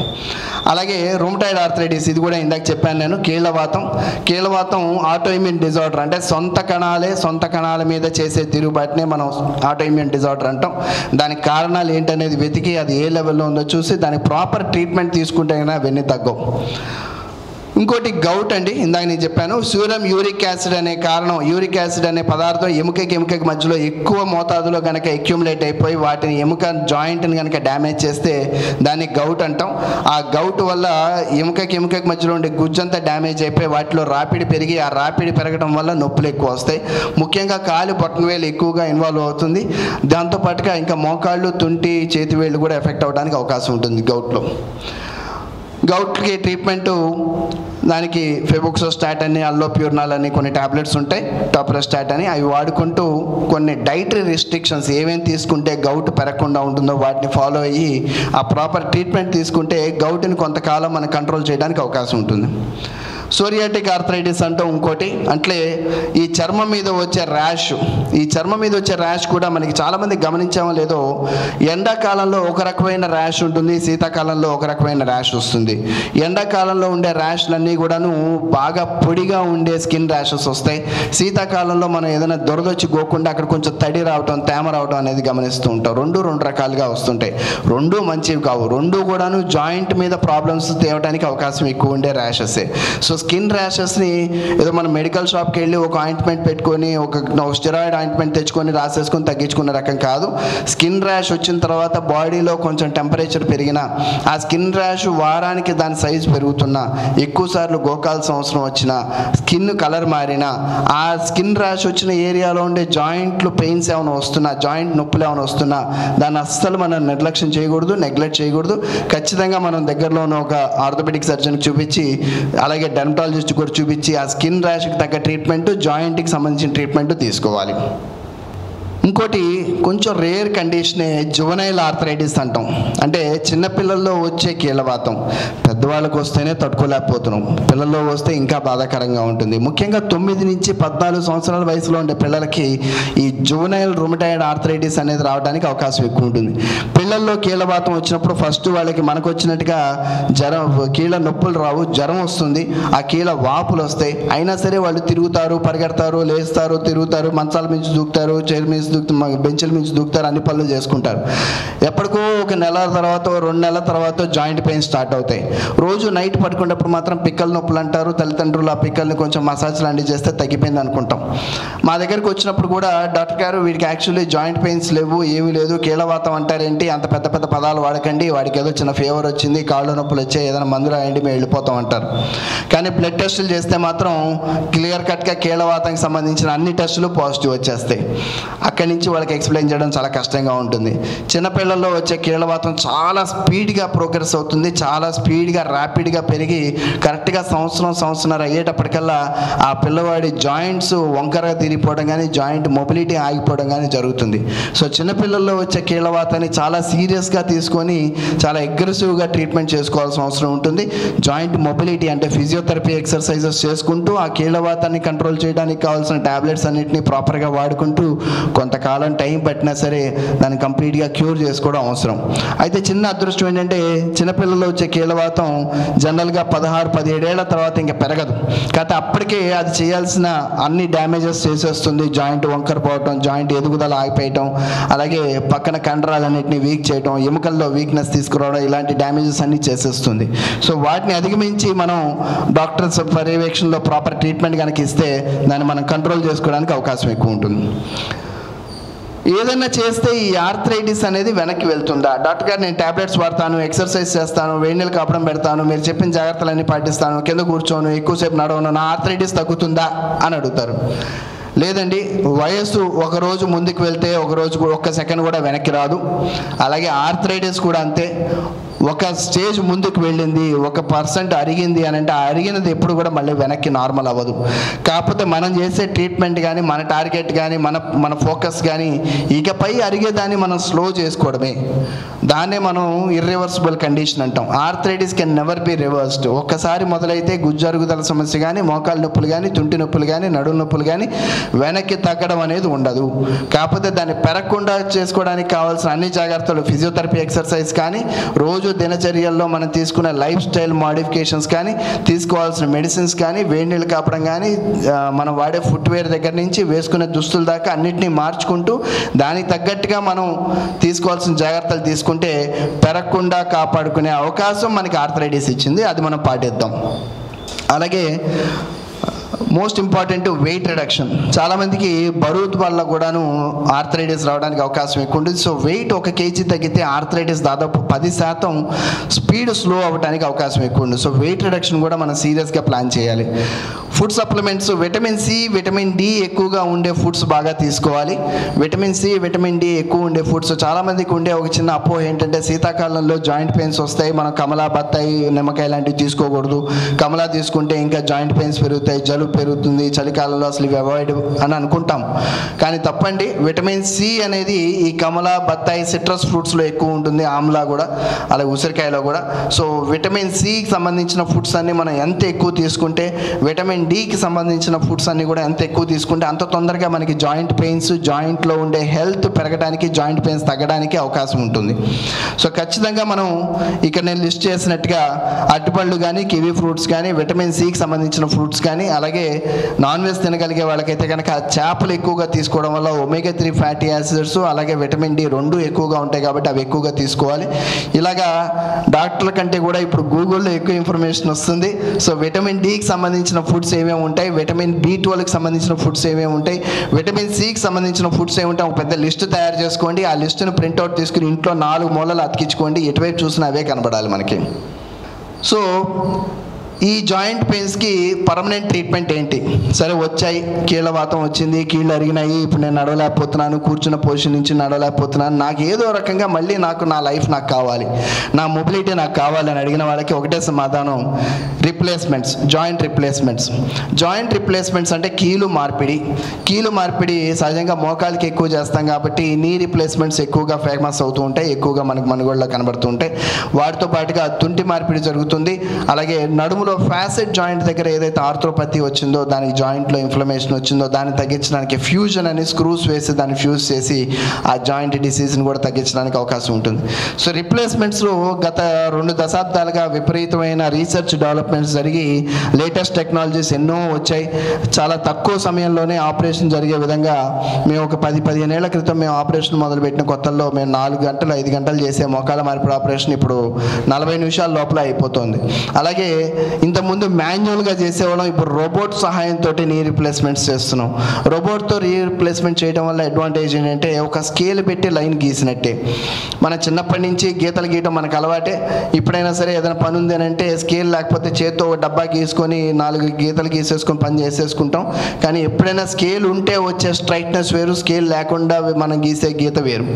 అలాగే రూమటాయిడ్ ఆర్థరైటిస్, ఇది కూడా ఇందాక చెప్పాను నేను. కీళ్ళవాతం ఆటో ఇమ్యూన్ డిజార్డర్, అంటే సొంత కణాల మీద చేసే తిరుగుబాటునే మనం ఆటో ఇమ్యూన్ డిజార్డర్ అంటాం. దానికి కారణాలు ఏంటనేది వెతికి అది ఏ లెవెల్లో ఉందో చూసి దానికి ప్రాపర్ ట్రీట్మెంట్ తీసుకుంటే అయినా అవన్నీ తగ్గవు. ఇంకోటి గౌట్ అండి. ఇందాక నేను చెప్పాను సీరం యూరిక్ యాసిడ్ అనే కారణం, యూరిక్ యాసిడ్ అనే పదార్థం ఎముకకి మధ్యలో ఎక్కువ మోతాదులో కనుక అక్యుములేట్ అయిపోయి వాటిని జాయింట్ని కనుక డ్యామేజ్ చేస్తే దాన్ని గౌట్ అంటాం. ఆ గౌట్ వల్ల ఎముకకి మధ్యలో ఉండే గుజ్జంతా డ్యామేజ్ అయిపోయి వాటిలో రాపిడి పెరిగి ఆ రాపిడి పెరగడం వల్ల నొప్పులు ఎక్కువ వస్తాయి. ముఖ్యంగా కాలు బొట్టనవేలు ఎక్కువగా ఇన్వాల్వ్ అవుతుంది. దాంతోపాటుగా ఇంకా మోకాళ్ళు, తుంటి, చేతివేళ్ళు కూడా ఎఫెక్ట్ అవ్వడానికి అవకాశం ఉంటుంది గౌట్లో. గౌట్కి ట్రీట్మెంటు దానికి ఫెబుక్సోస్టాట్ అని, అల్లోప్యూర్నాల్ అని కొన్ని టాబ్లెట్స్ ఉంటాయి, టాప్రోస్టాట్ అని. అవి వాడుకుంటూ కొన్ని డైటరీ రిస్ట్రిక్షన్స్ ఏమేమి తీసుకుంటే గౌట్ పెరగకుండా ఉంటుందో వాటిని ఫాలో అయ్యి ఆ ప్రాపర్ ట్రీట్మెంట్ తీసుకుంటే గౌట్ని కొంతకాలం మనం కంట్రోల్ చేయడానికి అవకాశం ఉంటుంది. సోరియాటిక్ ఆర్థరైటిస్ అంటాం ఇంకోటి. అంటే ఈ చర్మం మీద వచ్చే ర్యాష్ కూడా మనకి చాలామంది గమనించామో లేదో, ఎండాకాలంలో ఒక రకమైన ర్యాష్ ఉంటుంది, శీతాకాలంలో ఒక రకమైన ర్యాష్ వస్తుంది. ఎండాకాలంలో ఉండే ర్యాష్లన్నీ కూడాను బాగా పొడిగా ఉండే స్కిన్ ర్యాషెస్ వస్తాయి. శీతాకాలంలో మనం ఏదైనా దొరదొచ్చి గోకుండా అక్కడ కొంచెం తడి రావటం, తేమ రావటం అనేది గమనిస్తూ ఉంటాం. రెండు రకాలుగా వస్తుంటాయి. రెండు మంచివి కావు. రెండు కూడాను జాయింట్ మీద ప్రాబ్లమ్స్ తేవడానికి అవకాశం ఎక్కువ ఉండే ర్యాషెసే. సో స్కిన్ ర్యాషెస్ని ఏదో మనం మెడికల్ షాప్కి వెళ్ళి ఒక ఆయింట్మెంట్ పెట్టుకొని ఒక స్టెరాయిడ్ ఆయింట్మెంట్ తెచ్చుకొని రాసేసుకొని తగ్గించుకునే రకం కాదు. స్కిన్ ర్యాష్ వచ్చిన తర్వాత బాడీలో కొంచెం టెంపరేచర్ పెరిగినా, ఆ స్కిన్ ర్యాష్ వారానికి దాని సైజు పెరుగుతున్నా, ఎక్కువసార్లు గోకాల్సిన అవసరం వచ్చినా, స్కిన్ కలర్ మారినా, ఆ స్కిన్ ర్యాష్ వచ్చిన ఏరియాలో ఉండే జాయింట్లు పెయిన్స్ ఏమైనా వస్తున్నా, జాయింట్ నొప్పులు ఏమైనా వస్తున్నా, దాన్ని అస్సలు మనం నిర్లక్ష్యం చేయకూడదు, నెగ్లెక్ట్ చేయకూడదు. ఖచ్చితంగా మనం దగ్గరలో ఉన్న ఒక ఆర్థోపెడిక్ సర్జన్కి చూపించి, అలాగే డెర్మటాలజిస్ట్ కూడా చూపించి ఆ స్కిన్ ర్యాష్కి తగ్గ ట్రీట్మెంట్, జాయింట్కి సంబంధించిన ట్రీట్మెంట్ తీసుకోవాలి. ఇంకోటి కొంచెం రేర్ కండిషనే జువనైల్ ఆర్థరైటిస్ అంటాం. అంటే చిన్నపిల్లల్లో వచ్చే కీళ్ళవాతం. పెద్దవాళ్ళకు వస్తేనే తట్టుకోలేకపోతున్నాం, పిల్లల్లో వస్తే ఇంకా బాధాకరంగా ఉంటుంది. ముఖ్యంగా 9 నుంచి 14 సంవత్సరాల వయసులో ఉండే పిల్లలకి ఈ జువనైల్ రుమటాయిడ్ ఆర్థరైటిస్ అనేది రావడానికి అవకాశం ఎక్కువ ఉంటుంది. పిల్లల్లో కీళ్ళవాతం వచ్చినప్పుడు ఫస్ట్ వాళ్ళకి మనకు వచ్చినట్టుగా కీళ్ళ నొప్పులు రావు, జ్వరం వస్తుంది, ఆ కీళ్ళ వాపులు వస్తాయి. అయినా సరే వాళ్ళు తిరుగుతారు, పరిగెడతారు, లేస్తారు, తిరుగుతారు, మంచాల మించి దూకుతారు, చైర్ మించి బెంచ్ల మించి దూకుతారు, అన్ని పనులు చేసుకుంటారు. ఎప్పటికో ఒక నెల తర్వాత, 2 నెలల తర్వాత జాయింట్ పెయిన్ స్టార్ట్ అవుతాయి. రోజు నైట్ పడుకునేటప్పుడు మాత్రం పిక్కల నొప్పులు అంటారు. తల్లిదండ్రులు ఆ పిక్కల్ని కొంచెం మసాజ్ లాంటివి చేస్తే తగ్గిపోయింది అనుకుంటాం. మా దగ్గరికి వచ్చినప్పుడు కూడా డాక్టర్ గారు వీడికి యాక్చువల్లీ జాయింట్ పెయిన్స్ లేవు, ఏమీ లేదు, కీళ్ళవాతం అంటారేంటి, అంత పెద్ద పెద్ద పదాలు వాడకండి, వాడికి ఏదో చిన్న ఫీవర్ వచ్చింది, కాళ్ళు నొప్పులు వచ్చాయి, ఏదైనా మందు రాయండి, మేము వెళ్ళిపోతాం అంటారు. కానీ బ్లడ్ టెస్టులు చేస్తే మాత్రం క్లియర్ కట్గా కీళ్ళవాతానికి సంబంధించిన అన్ని టెస్టులు పాజిటివ్ వచ్చేస్తాయి. అక్కడి నుంచి వాళ్ళకి ఎక్స్ప్లెయిన్ చేయడం చాలా కష్టంగా ఉంటుంది. చిన్నపిల్లల్లో వచ్చే కీళ్ళవాతం చాలా స్పీడ్గా ప్రోగ్రెస్ అవుతుంది, చాలా స్పీడ్గా ర్యాపిడ్గా పెరిగి కరెక్ట్గా సంవత్సరం అయ్యేటప్పటికల్లా ఆ పిల్లవాడి జాయింట్స్ వంకరగా తిరిగిపోవడం కానీ, జాయింట్ మొబిలిటీ ఆగిపోవడం కానీ జరుగుతుంది. సో చిన్నపిల్లల్లో వచ్చే కీళ్ళవాతాన్ని చాలా సీరియస్గా తీసుకొని చాలా అగ్రెసివ్గా ట్రీట్మెంట్ చేసుకోవాల్సిన అవసరం ఉంటుంది. జాయింట్ మొబిలిటీ అంటే ఫిజియోథెరపీ ఎక్సర్సైజెస్ చేసుకుంటూ ఆ కీళ్ళవాతాన్ని కంట్రోల్ చేయడానికి కావాల్సిన టాబ్లెట్స్ అన్నింటినీ ప్రాపర్గా వాడుకుంటూ కొంతకాలం టైం పట్టినా సరే దాన్ని కంప్లీట్గా క్యూర్ చేసుకోవడం అవసరం. అయితే చిన్న అదృష్టం ఏంటంటే చిన్నపిల్లల్లో వచ్చే కీళ్ళవాతం జనరల్గా 16-17 ఏళ్ల తర్వాత ఇంకా పెరగదు. కాకపోతే అప్పటికే అది చేయాల్సిన అన్ని డ్యామేజెస్ చేసేస్తుంది. జాయింట్ వంకర పోవటం, జాయింట్ ఎదుగుదల ఆగిపోయటం, అలాగే పక్కన కండరాలన్నింటినీ వీక్ చేయటం, ఎముకల్లో వీక్నెస్ తీసుకురావడం, ఇలాంటి డ్యామేజెస్ అన్నీ చేసేస్తుంది. సో వాటిని అధిగమించి మనం డాక్టర్స్ పర్యవేక్షణలో ప్రాపర్ ట్రీట్మెంట్ కనుక ఇస్తే దాన్ని మనం కంట్రోల్ చేసుకోవడానికి అవకాశం ఎక్కువ ఉంటుంది. ఏదైనా చేస్తే ఈ ఆర్థరైటిస్ అనేది వెనక్కి వెళ్తుందా? డాక్టర్ గారు నేను ట్యాబ్లెట్స్ వాడతాను, ఎక్సర్సైజ్ చేస్తాను, వేడి నీళ్ళు కాపడం పెడతాను, మీరు చెప్పిన జాగ్రత్తలన్నీ పాటిస్తాను, కింద కూర్చోను, ఎక్కువసేపు నడవను, నా ఆర్థరైటిస్ తగ్గుతుందా అని అడుగుతారు. లేదండి, వయస్సు ఒకరోజు ముందుకు వెళ్తే ఒక్క సెకండ్ కూడా వెనక్కి రాదు. అలాగే ఆర్థరైటిస్ కూడా అంతే. ఒక స్టేజ్ ముందుకు వెళ్ళింది, 1% అరిగింది అని అంటే ఆ అరిగినది ఎప్పుడు కూడా మళ్ళీ వెనక్కి నార్మల్ అవ్వదు. కాకపోతే మనం చేసే ట్రీట్మెంట్ కానీ, మన టార్గెట్ కానీ, మన ఫోకస్ కానీ ఇకపై అరిగేదాన్ని మనం స్లో చేసుకోవడమే. దాన్నే మనం ఇర్రివర్సిబుల్ కండిషన్ అంటాం. Arthritis can never be reversed. ఒక్కసారి మొదలైతే గుజ్జరుగుదల సమస్య కానీ, మోకాలు నొప్పులు కానీ, తుంటి నొప్పులు కానీ, నడుము నొప్పులు కానీ వెనక్కి తగ్గడం అనేది ఉండదు. కాకపోతే దాన్ని పెరగకుండా చేసుకోవడానికి కావాల్సిన అన్ని జాగ్రత్తలు, ఫిజియోథెరపీ, ఎక్సర్సైజ్ కానీ, రోజు దినచర్యల్లో మనం తీసుకునే లైఫ్ స్టైల్ మాడిఫికేషన్స్ కానీ, తీసుకోవాల్సిన మెడిసిన్స్ కానీ, వేడి నీళ్ళు కాపడం కానీ, మనం వాడే ఫుట్వేర్ దగ్గర నుంచి వేసుకునే దుస్తుల దాకా అన్నిటినీ మార్చుకుంటూ దానికి తగ్గట్టుగా మనం తీసుకోవాల్సిన జాగ్రత్తలు తీసుకుంటే పెరగకుండా కాపాడుకునే అవకాశం మనకి ఆర్థరైటిస్ ఇచ్చింది. అది మనం పాటిద్దాం. అలాగే మోస్ట్ ఇంపార్టెంట్ వెయిట్ రిడక్షన్. చాలామందికి బరువు వల్ల కూడాను ఆర్థరైటిస్ రావడానికి అవకాశం ఎక్కువ ఉంటుంది. సో వెయిట్ 1 kg తగ్గితే ఆర్థరైటిస్ దాదాపు 10% స్పీడ్ స్లో అవ్వడానికి అవకాశం ఎక్కువ ఉంటుంది. సో వెయిట్ రిడక్షన్ కూడా మనం సీరియస్గా ప్లాన్ చేయాలి. Food supplements, vitamin C, vitamin D ఎక్కువగా ఉండే ఫుడ్స్ బాగా తీసుకోవాలి. విటమిన్ సి, విటమిన్ డి ఎక్కువ ఉండే ఫుడ్స్. చాలామందికి ఉండే ఒక చిన్న అపోహ ఏంటంటే శీతాకాలంలో జాయింట్ పెయిన్స్ వస్తాయి, మనం కమలా, బత్తాయి, నిమ్మకాయ లాంటివి తీసుకోకూడదు, కమలా తీసుకుంటే ఇంకా జాయింట్ పెయిన్స్ పెరుగుతాయి, జలుబు పెరుగుతుంది, చలికాలంలో అసలు ఇవి అవాయిడ్ అని అనుకుంటాం. కానీ తప్పండి. విటమిన్ సి అనేది ఈ కమలా, బత్తాయి, సిట్రస్ ఫ్రూట్స్లో ఎక్కువ ఉంటుంది, ఆమ్లా కూడా, అలాగే ఉసిరికాయలో కూడా. సో విటమిన్ సికి సంబంధించిన ఫుడ్స్ అన్నీ మనం ఎంత ఎక్కువ తీసుకుంటే, విటమిన్ డికి సంబంధించిన ఫుడ్స్ అన్నీ కూడా ఎంత ఎక్కువ తీసుకుంటే అంత తొందరగా మనకి జాయింట్ పెయిన్స్, జాయింట్లో ఉండే హెల్త్ పెరగడానికి, జాయింట్ పెయిన్స్ తగ్గడానికి అవకాశం ఉంటుంది. సో ఖచ్చితంగా మనం ఇక్కడ నేను లిస్ట్ చేసినట్టుగా అరటిపళ్ళు కానీ, కివీ ఫ్రూట్స్ కానీ, విటమిన్ సికి సంబంధించిన ఫ్రూట్స్ కానీ, అలాగే నాన్ వెజ్ తినగలిగే వాళ్ళకైతే కనుక చేపలు ఎక్కువగా తీసుకోవడం వల్ల ఒమేగా 3 ఫ్యాటీ యాసిడ్స్ అలాగే విటమిన్ డి 2 ఎక్కువగా ఉంటాయి కాబట్టి అవి ఎక్కువగా తీసుకోవాలి. ఇలాగా డాక్టర్ల కంటే కూడా ఇప్పుడు గూగుల్లో ఎక్కువ ఇన్ఫర్మేషన్ వస్తుంది. సో విటమిన్ డికి సంబంధించిన ఫుడ్స్ ఏమేమి ఉంటాయి, విటమిన్ B12కి సంబంధించిన ఫుడ్స్ ఏమేమి ఉంటాయి, విటమిన్ సికి సంబంధించిన ఫుడ్స్ ఏముంటాయి, ఒక పెద్ద లిస్ట్ తయారు చేసుకోండి. ఆ లిస్టును ప్రింట్అవుట్ తీసుకుని ఇంట్లో 4 మూలలు అతికించుకోండి. ఎటువైపు చూసినా అవే కనబడాలి మనకి. సో ఈ జాయింట్ పెయిన్స్కి పర్మనెంట్ ట్రీట్మెంట్ ఏంటి? సరే వచ్చాయి, కీళ్ళవాతం వచ్చింది, కీళ్ళు అరిగినాయి, ఇప్పుడు నేను నడవలేకపోతున్నాను, కూర్చున్న పొజిషన్ నుంచి నడవలేకపోతున్నాను, నాకు ఏదో రకంగా మళ్ళీ నా లైఫ్ నాకు కావాలి, నా మొబిలిటీ నాకు కావాలి అని అడిగిన వాళ్ళకి ఒకటే సమాధానం, replacements, joint replacements. Joint replacements అంటే కీలు మార్పిడి సహజంగా మోకాలకి ఎక్కువ చేస్తాం కాబట్టి నీ రిప్లేస్మెంట్స్ ఎక్కువగా ఫేమస్ అవుతూ ఉంటాయి, ఎక్కువగా మనకు మనుగోళ్ళలో కనబడుతూ ఉంటాయి. వాటితో పాటుగా తుంటి మార్పిడి జరుగుతుంది. అలాగే నడుములో ఫ్యాసెట్ జాయింట్ దగ్గర ఏదైతే ఆర్థ్రోపతి వచ్చిందో, దానికి జాయింట్లో ఇన్ఫ్లమేషన్ వచ్చిందో దాన్ని తగ్గించడానికి ఫ్యూజన్ అని స్క్రూస్ వేసి దాన్ని ఫ్యూజ్ చేసి ఆ జాయింట్ డిసీజ్ని కూడా తగ్గించడానికి అవకాశం ఉంటుంది. సో రిప్లేస్మెంట్స్లో గత 2 దశాబ్దాలుగా విపరీతమైన రీసెర్చ్ డెవలప్మెంట్స్ జరిగి లేటెస్ట్ టెక్నాలజీస్ ఎన్నో వచ్చాయి. చాలా తక్కువ సమయంలోనే ఆపరేషన్ జరిగే విధంగా మేము ఒక 10-15 ఏళ్ల క్రితం మేము ఆపరేషన్ మొదలుపెట్టిన కొత్తల్లో మేము 4 గంటలు 5 గంటలు చేసే మోకాల మార్పిడి ఆపరేషన్ ఇప్పుడు 40 నిమిషాల లోపల అయిపోతుంది. అలాగే ఇంతకుముందు మాన్యువల్గా చేసేవాళ్ళం, ఇప్పుడు రోబోట్ సహాయంతో నీ రీప్లేస్మెంట్స్ చేస్తున్నాం. రోబోట్తో రీప్లేస్మెంట్ చేయడం వల్ల అడ్వాంటేజ్ ఏంటంటే ఒక స్కేల్ పెట్టి లైన్ గీసినట్టే. మన చిన్నప్పటి నుంచి గీతలు గీయటం మనకు అలవాటే. ఇప్పుడైనా సరే ఏదైనా పని ఉంది అని అంటే స్కేల్ లేకపోతే చేత్తో డబ్బా గీసుకొని 4 గీతలు గీసేసుకొని పని చేసేసుకుంటాం. కానీ ఎప్పుడైనా స్కేల్ ఉంటే వచ్చే స్ట్రైట్నెస్ వేరు, స్కేల్ లేకుండా మనం గీసే గీత వేరు.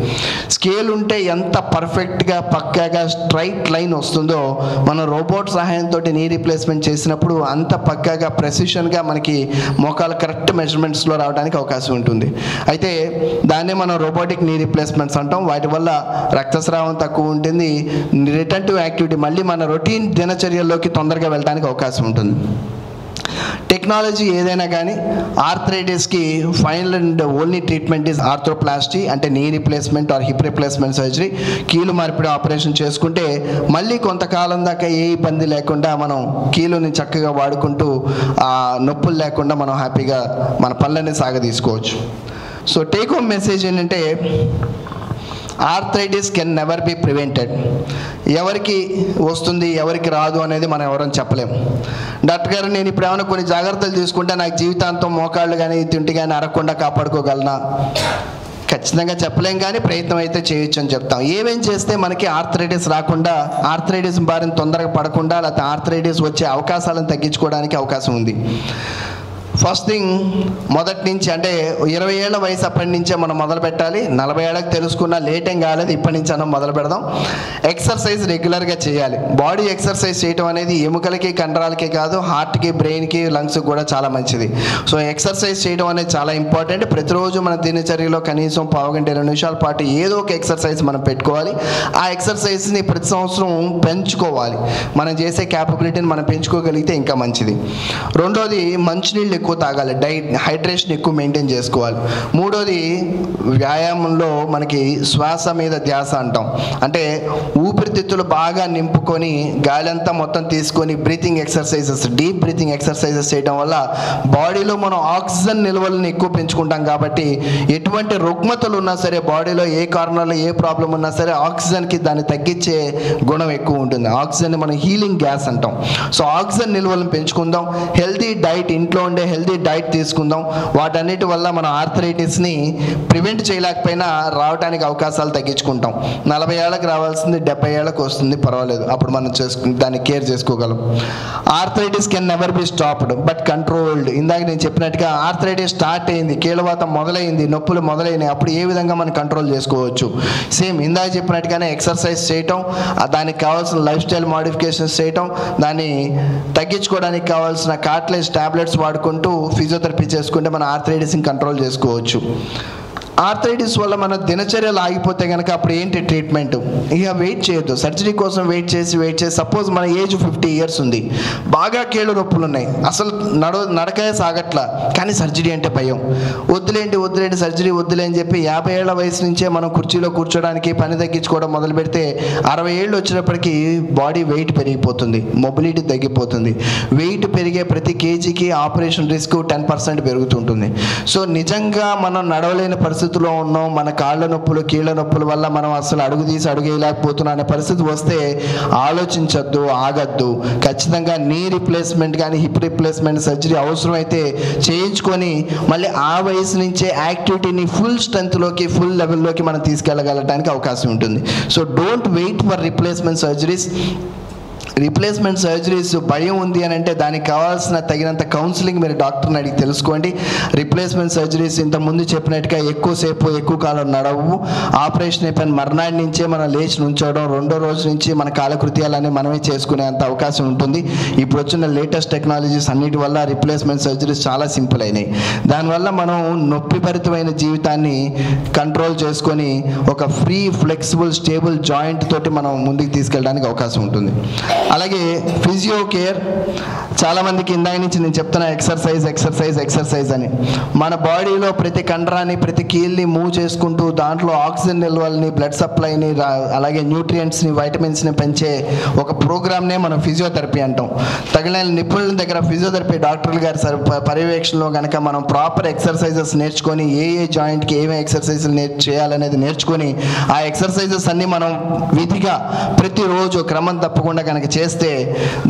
స్కేల్ ఉంటే ఎంత పర్ఫెక్ట్గా పక్కాగా స్ట్రైట్ లైన్ వస్తుందో మనం రోబోట్ సహాయంతో నీ రీప్లేస్మెంట్ చేసినప్పుడు అంత పక్కాగా ప్రెసిషన్గా మనకి మోకాలు కరెక్ట్ మెజర్మెంట్స్లో రావడానికి అవకాశం ఉంటుంది. అయితే దాన్నే మనం రోబోటిక్ నీ రీప్లేస్మెంట్స్ అంటాం. వాటి వల్ల రక్తస్రావం తక్కువ ఉంటుంది, రిటర్న్ టు యాక్టివిటీ మళ్ళీ మన రొటీన్ దినచర్యల్లోకి తొందరగా వెళ్ళడానికి అవకాశం ఉంటుంది. టెక్నాలజీ ఏదైనా కానీ ఆర్థరైటిస్కి final and only treatment is arthroplasty, అంటే knee replacement or hip replacement surgery. కీలు మార్పిడి ఆపరేషన్ చేసుకుంటే మళ్ళీ కొంతకాలం దాకా ఏ ఇబ్బంది లేకుండా మనం కీలుని చక్కగా వాడుకుంటూ ఆ నొప్పులు లేకుండా మనం హ్యాపీగా మన పనులన్నీ సాగదీసుకోవచ్చు. సో టేక్ హోమ్ మెసేజ్ ఏంటంటే arthritis can never be prevented. ఎవరికి వస్తుంది ఎవరికి రాదు అనేది మనం ఎవరైనా చెప్పలేము. డాక్టర్ గారు నేను ఇప్పుడు ఏమైనా కొన్ని జాగ్రత్తలు తీసుకుంటే నాకు జీవితాంతం మోకాళ్ళు కానీ తింటి కానీ అరగకుండా కాపాడుకోగలనా? ఖచ్చితంగా చెప్పలేం, కానీ ప్రయత్నం అయితే చేయొచ్చు అని చెప్తాం. ఏమేం చేస్తే మనకి ఆర్థరైటిస్ రాకుండా, ఆర్థరైటిస్ బారిన తొందరగా పడకుండా, లేకపోతే ఆర్థరైటిస్ వచ్చే అవకాశాలను తగ్గించుకోవడానికి అవకాశం ఉంది. ఫస్ట్ థింగ్, మొదటి నుంచి అంటే 20 ఏళ్ల వయసు అప్పటి నుంచే మనం మొదలు పెట్టాలి. 40 ఏళ్ళకి తెలుసుకున్నా లేట్ ఏం కాలేదు, ఇప్పటి నుంచి మనం మొదలు పెడదాం. ఎక్సర్సైజ్ రెగ్యులర్గా చేయాలి. బాడీ ఎక్సర్సైజ్ చేయడం అనేది ఎముకలకి కండరాలకి కాదు, హార్ట్కి, బ్రెయిన్కి, లంగ్స్కి కూడా చాలా మంచిది. సో ఎక్సర్సైజ్ చేయడం అనేది చాలా ఇంపార్టెంట్. ప్రతిరోజు మన దినచర్యలో కనీసం 15-20 నిమిషాల పాటు ఏదో ఒక ఎక్సర్సైజ్ మనం పెట్టుకోవాలి. ఆ ఎక్సర్సైజ్ని ప్రతి సంవత్సరం పెంచుకోవాలి. మనం చేసే క్యాపబిలిటీని మనం పెంచుకోగలిగితే ఇంకా మంచిది. రెండోది, మంచినీళ్ళు ఎక్కువ తాగాలి. హైడ్రేషన్ ఎక్కువ మెయింటైన్ చేసుకోవాలి. మూడోది, వ్యాయామంలో మనకి శ్వాస మీద ధ్యాస అంటాం. అంటే ఊపిరితిత్తులు బాగా నింపుకొని గాలి అంతా మొత్తం తీసుకొని breathing exercises, deep breathing exercises చేయడం వల్ల బాడీలో మనం ఆక్సిజన్ నిల్వలను ఎక్కువ పెంచుకుంటాం. కాబట్టి ఎటువంటి రుగ్మతలు ఉన్నా సరే, బాడీలో ఏ కార్నర్లో ఏ ప్రాబ్లం ఉన్నా సరే, ఆక్సిజన్కి దాన్ని తగ్గించే గుణం ఎక్కువ ఉంటుంది. ఆక్సిజన్ మనం హీలింగ్ గ్యాస్ అంటాం. సో ఆక్సిజన్ నిల్వలను పెంచుకుందాం. హెల్తీ డైట్, ఇంట్లో ఉండే హెల్తీ డైట్ తీసుకుందాం. వాటన్నిటి వల్ల మనం ఆర్థరైటిస్ని ప్రివెంట్ చేయలేకపోయినా రావడానికి అవకాశాలు తగ్గించుకుంటాం. 40 ఏళ్ళకి రావాల్సింది 70 ఏళ్ళకి వస్తుంది, పర్వాలేదు, అప్పుడు మనం దాన్ని కేర్ చేసుకోగలం. Arthritis can never be stopped but controlled. ఇందాక నేను చెప్పినట్టుగా ఆర్థరైటిస్ స్టార్ట్ అయింది, కీళ్ళవాతం మొదలైంది, నొప్పులు మొదలైనవి, అప్పుడు ఏ విధంగా మనం కంట్రోల్ చేసుకోవచ్చు? సేమ్ ఇందాక చెప్పినట్టుగానే ఎక్సర్సైజ్ చేయటం, దానికి కావాల్సిన లైఫ్ స్టైల్ మోడిఫికేషన్స్ చేయటం, దాన్ని తగ్గించుకోవడానికి కావాల్సిన కార్టిలేజ్ టాబ్లెట్స్ వాడుకుంటూ ఫిజియోథెరపీ చేసుకుంటే మన ఆర్థరైటిస్ని కంట్రోల్ చేసుకోవచ్చు. ఆర్థరైటిస్ వల్ల మన దినచర్యలు ఆగిపోతే కనుక అప్పుడు ఏంటి ట్రీట్మెంట్? ఇక వెయిట్ చేయొద్దు. సర్జరీ కోసం వెయిట్ చేసి సపోజ్ మన ఏజ్ 50 years ఉంది, బాగా కీళ్ళు నొప్పులు ఉన్నాయి, అసలు నడకే సాగట్లా, కానీ సర్జరీ అంటే భయం. వద్దులేంటి సర్జరీ వద్దులే అని చెప్పి 50 ఏళ్ల వయసు నుంచే మనం కుర్చీలో కూర్చోడానికి, పని తగ్గించుకోవడం మొదలు పెడితే 60 ఏళ్ళు వచ్చినప్పటికీ బాడీ వెయిట్ పెరిగిపోతుంది, మొబిలిటీ తగ్గిపోతుంది. వెయిట్ పెరిగే ప్రతి కేజీకి ఆపరేషన్ రిస్క్ 10% పెరుగుతుంటుంది. సో నిజంగా మనం నడవలేని పరిస్థితుల్లో ఉన్నాం, మన కాళ్ళ నొప్పులు, కీళ్ళ నొప్పుల వల్ల మనం అసలు అడుగు వేయలేకపోతున్నాం అనే పరిస్థితి వస్తే ఆలోచించొద్దు, ఆగద్దు. ఖచ్చితంగా నీ రిప్లేస్మెంట్ కానీ హిప్ రిప్లేస్మెంట్ సర్జరీ అవసరమైతే చేయించుకొని మళ్ళీ ఆ వయసు నుంచే యాక్టివిటీని ఫుల్ స్ట్రెంత్లోకి, ఫుల్ లెవెల్లోకి మనం తీసుకెళ్ళగలడానికి అవకాశం ఉంటుంది. So don't wait for replacement surgeries. Replacement surgeries భయం ఉంది అని అంటే దానికి కావాల్సిన తగినంత కౌన్సిలింగ్ మీరు డాక్టర్ని అడిగి తెలుసుకోండి. రిప్లేస్మెంట్ సర్జరీస్ ఇంతకుముందు చెప్పినట్టుగా ఎక్కువ కాలం నడవు. ఆపరేషన్ అయిపోయిన మర్నాటి నుంచే మనం లేచి నుంచోవడం, రెండో రోజు నుంచి మన కాలకృత్యాలన్నీ మనమే చేసుకునే అంత అవకాశం ఉంటుంది. ఇప్పుడు వచ్చిన లేటెస్ట్ టెక్నాలజీస్ అన్నిటి వల్ల రిప్లేస్మెంట్ సర్జరీస్ చాలా సింపుల్ అయినాయి. దానివల్ల మనం నొప్పిభరితమైన జీవితాన్ని కంట్రోల్ చేసుకొని ఒక ఫ్రీ, ఫ్లెక్సిబుల్, స్టేబుల్ జాయింట్ తోటి మనం ముందుకు తీసుకెళ్ళడానికి అవకాశం ఉంటుంది. అలాగే ఫిజియో కేర్, చాలామందికి ఇందాక నుంచి నేను చెప్తున్నా ఎక్సర్సైజ్ అని. మన బాడీలో ప్రతి కండరాన్ని, ప్రతి కీల్ని మూవ్ చేసుకుంటూ దాంట్లో ఆక్సిజన్ నిల్వల్ని, బ్లడ్ సప్లైని, అలాగే న్యూట్రియంట్స్ని, వైటమిన్స్ని పెంచే ఒక ప్రోగ్రామ్నే మనం ఫిజియోథెరపీ అంటాం. తగిన నిపుణుల దగ్గర ఫిజియోథెరపీ డాక్టర్లు గారి పర్యవేక్షణలో కనుక మనం ప్రాపర్ ఎక్సర్సైజెస్ నేర్చుకొని ఏ జాయింట్కి ఏమేమి ఎక్సర్సైజులు చేయాలనేది నేర్చుకొని ఆ ఎక్సర్సైజెస్ అన్నీ మనం విధిగా ప్రతిరోజు క్రమం తప్పకుండా కనుక చేస్తే,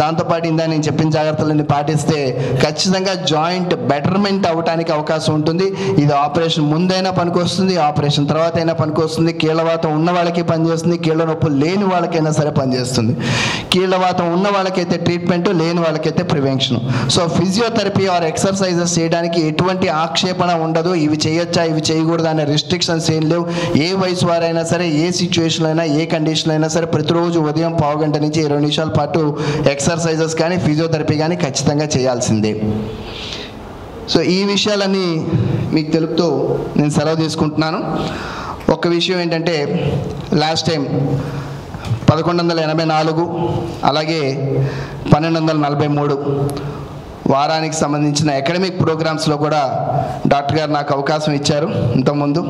దాంతోపాటు ఇందా నేను చెప్పిన జాగ్రత్తలన్నీ పాటిస్తే ఖచ్చితంగా జాయింట్ బెటర్మెంట్ అవ్వడానికి అవకాశం ఉంటుంది. ఇది ఆపరేషన్ ముందైనా పనికొస్తుంది, ఆపరేషన్ తర్వాత అయినా పనికొస్తుంది. కీళ్ళవాతం ఉన్న వాళ్ళకి పనిచేస్తుంది, కీళ్ళ నొప్పులు లేని వాళ్ళకైనా సరే పనిచేస్తుంది. కీళ్ళవాతం ఉన్న వాళ్ళకైతే ట్రీట్మెంట్, లేని వాళ్ళకైతే prevention. So physiotherapy or exercises చేయడానికి ఎటువంటి ఆక్షేపణ ఉండదు. ఇవి చేయొచ్చా, ఇవి చేయకూడదు అనే రిస్ట్రిక్షన్స్ ఏం లేవు. ఏ వయసు వారైనా సరే, ఏ సిచ్యువేషన్ అయినా, ఏ కండిషన్ అయినా సరే ప్రతిరోజు ఉదయం 15 గంట నుంచి 20 నిమిషాల పాటు ఎక్సర్సైజెస్ కానీ ఫిజియోథెరపీ కానీ ఖచ్చితంగా చేయాల్సిందే. సో ఈ విషయాలన్నీ మీకు తెలుపుతూ నేను సెలవు తీసుకుంటున్నాను. ఒక విషయం ఏంటంటే, లాస్ట్ టైం 1184 అలాగే 1243 వారానికి సంబంధించిన అకాడమిక్ ప్రోగ్రామ్స్లో కూడా డాక్టర్ గారు నాకు అవకాశం ఇచ్చారు ఇంతకుముందు.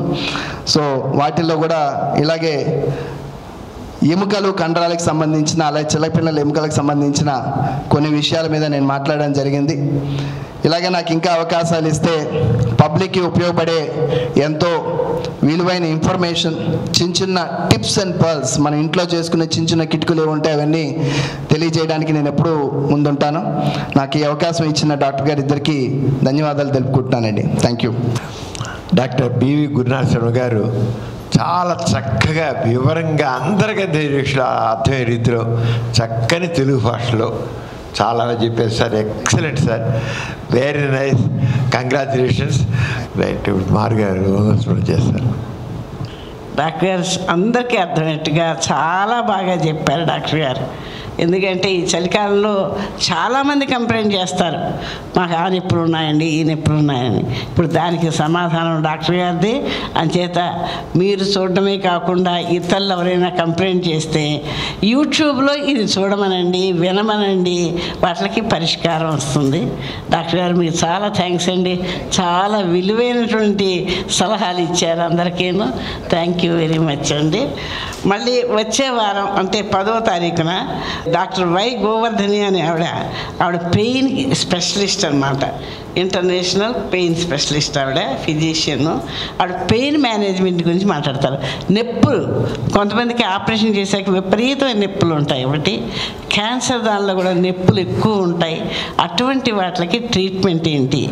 సో వాటిల్లో కూడా ఇలాగే ఎముకలు, కండరాలకు సంబంధించిన, అలాగే చిన్నపిల్లల ఎముకలకు సంబంధించిన కొన్ని విషయాల మీద నేను మాట్లాడడం జరిగింది. ఇలాగే నాకు ఇంకా అవకాశాలు ఇస్తే పబ్లిక్కి ఉపయోగపడే ఎంతో విలువైన ఇన్ఫర్మేషన్, చిన్న టిప్స్ అండ్ పర్ల్స్, మన ఇంట్లో చేసుకునే చిన్న కిటుకులు ఏముంటాయి అవన్నీ తెలియజేయడానికి నేను ఎప్పుడూ ముందుంటాను. నాకు ఈ అవకాశం ఇచ్చిన డాక్టర్ గారు ఇద్దరికి ధన్యవాదాలు తెలుపుకుంటున్నానండి. Thank you. Doctor BV Gurunatha Sharma గారు చాలా చక్కగా వివరంగా అందరికీ అర్థమయ్యే రీతిలో చక్కని తెలుగు భాషలో చాలా చెప్పారు sir. Excellent sir, very nice, congratulations. Right, మారు గారు చేస్తారు. డాక్టర్ గారు అందరికీ అర్థమయ్యేట్టుగా చాలా బాగా చెప్పారు డాక్టర్ గారు. ఎందుకంటే ఈ చలికాలంలో చాలామంది కంప్లైంట్ చేస్తారు, మాకు ఆ నొప్పులు ఉన్నాయండి, ఈ నొప్పులు ఉన్నాయని. ఇప్పుడు దానికి సమాధానం డాక్టర్ గారిది. అంచేత మీరు చూడడమే కాకుండా ఇతరులు ఎవరైనా కంప్లైంట్ చేస్తే యూట్యూబ్లో ఇది చూడమనండి, వినమనండి, వాటికి పరిష్కారం వస్తుంది. డాక్టర్ గారు మీకు చాలా థ్యాంక్స్ అండి. చాలా విలువైనటువంటి సలహాలు ఇచ్చారు అందరికీను. థ్యాంక్ యూ వెరీ మచ్ అండి. మళ్ళీ వచ్చే వారం అంటే 10వ తారీఖున డాక్టర్ వై గోవర్ధని అని ఆవిడ పెయిన్ స్పెషలిస్ట్ అనమాట. ఇంటర్నేషనల్ పెయిన్ స్పెషలిస్ట్, ఆవిడ ఫిజిషియన్. ఆవిడ పెయిన్ మేనేజ్మెంట్ గురించి మాట్లాడతారు. నొప్పులు కొంతమందికి ఆపరేషన్ చేశాక విపరీతమైన నొప్పులు ఉంటాయి, ఒకటి క్యాన్సర్ దానిలో కూడా నొప్పులు ఎక్కువ ఉంటాయి. అటువంటి వాటికి ట్రీట్మెంట్ ఏంటి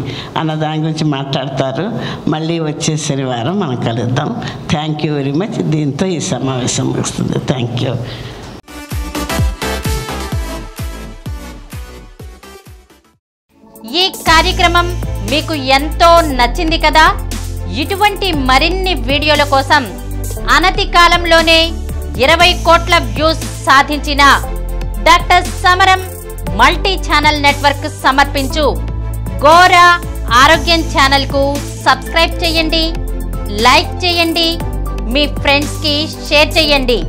అన్న దాని గురించి మాట్లాడతారు. మళ్ళీ వచ్చే శనివారం మనం కలుద్దాం. Thank you very much. దీంతో ఈ సమావేశం ముగుస్తుంది. Thank you. ఈ కార్యక్రమం మీకు ఎంతో నచ్చింది కదా? ఇటువంటి మరిన్ని వీడియోల కోసం అనతి కాలంలోనే 20 కోట్ల వ్యూస్ సాధించిన డాక్టర్ సమరం మల్టీ ఛానల్ నెట్వర్క్ సమర్పించు గోరా ఆరోగ్యం ఛానల్కు సబ్స్క్రైబ్ చేయండి, లైక్ చేయండి, మీ ఫ్రెండ్స్కి షేర్ చేయండి.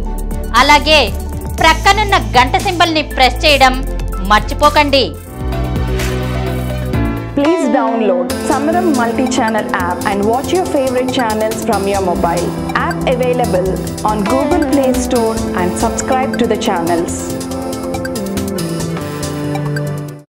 అలాగే ప్రక్కనున్న గంట సింబల్ని ప్రెస్ చేయడం మర్చిపోకండి. Please download Samaram multi-channel app and watch your favorite channels from your mobile. App available on Google Play Store and subscribe to the channels.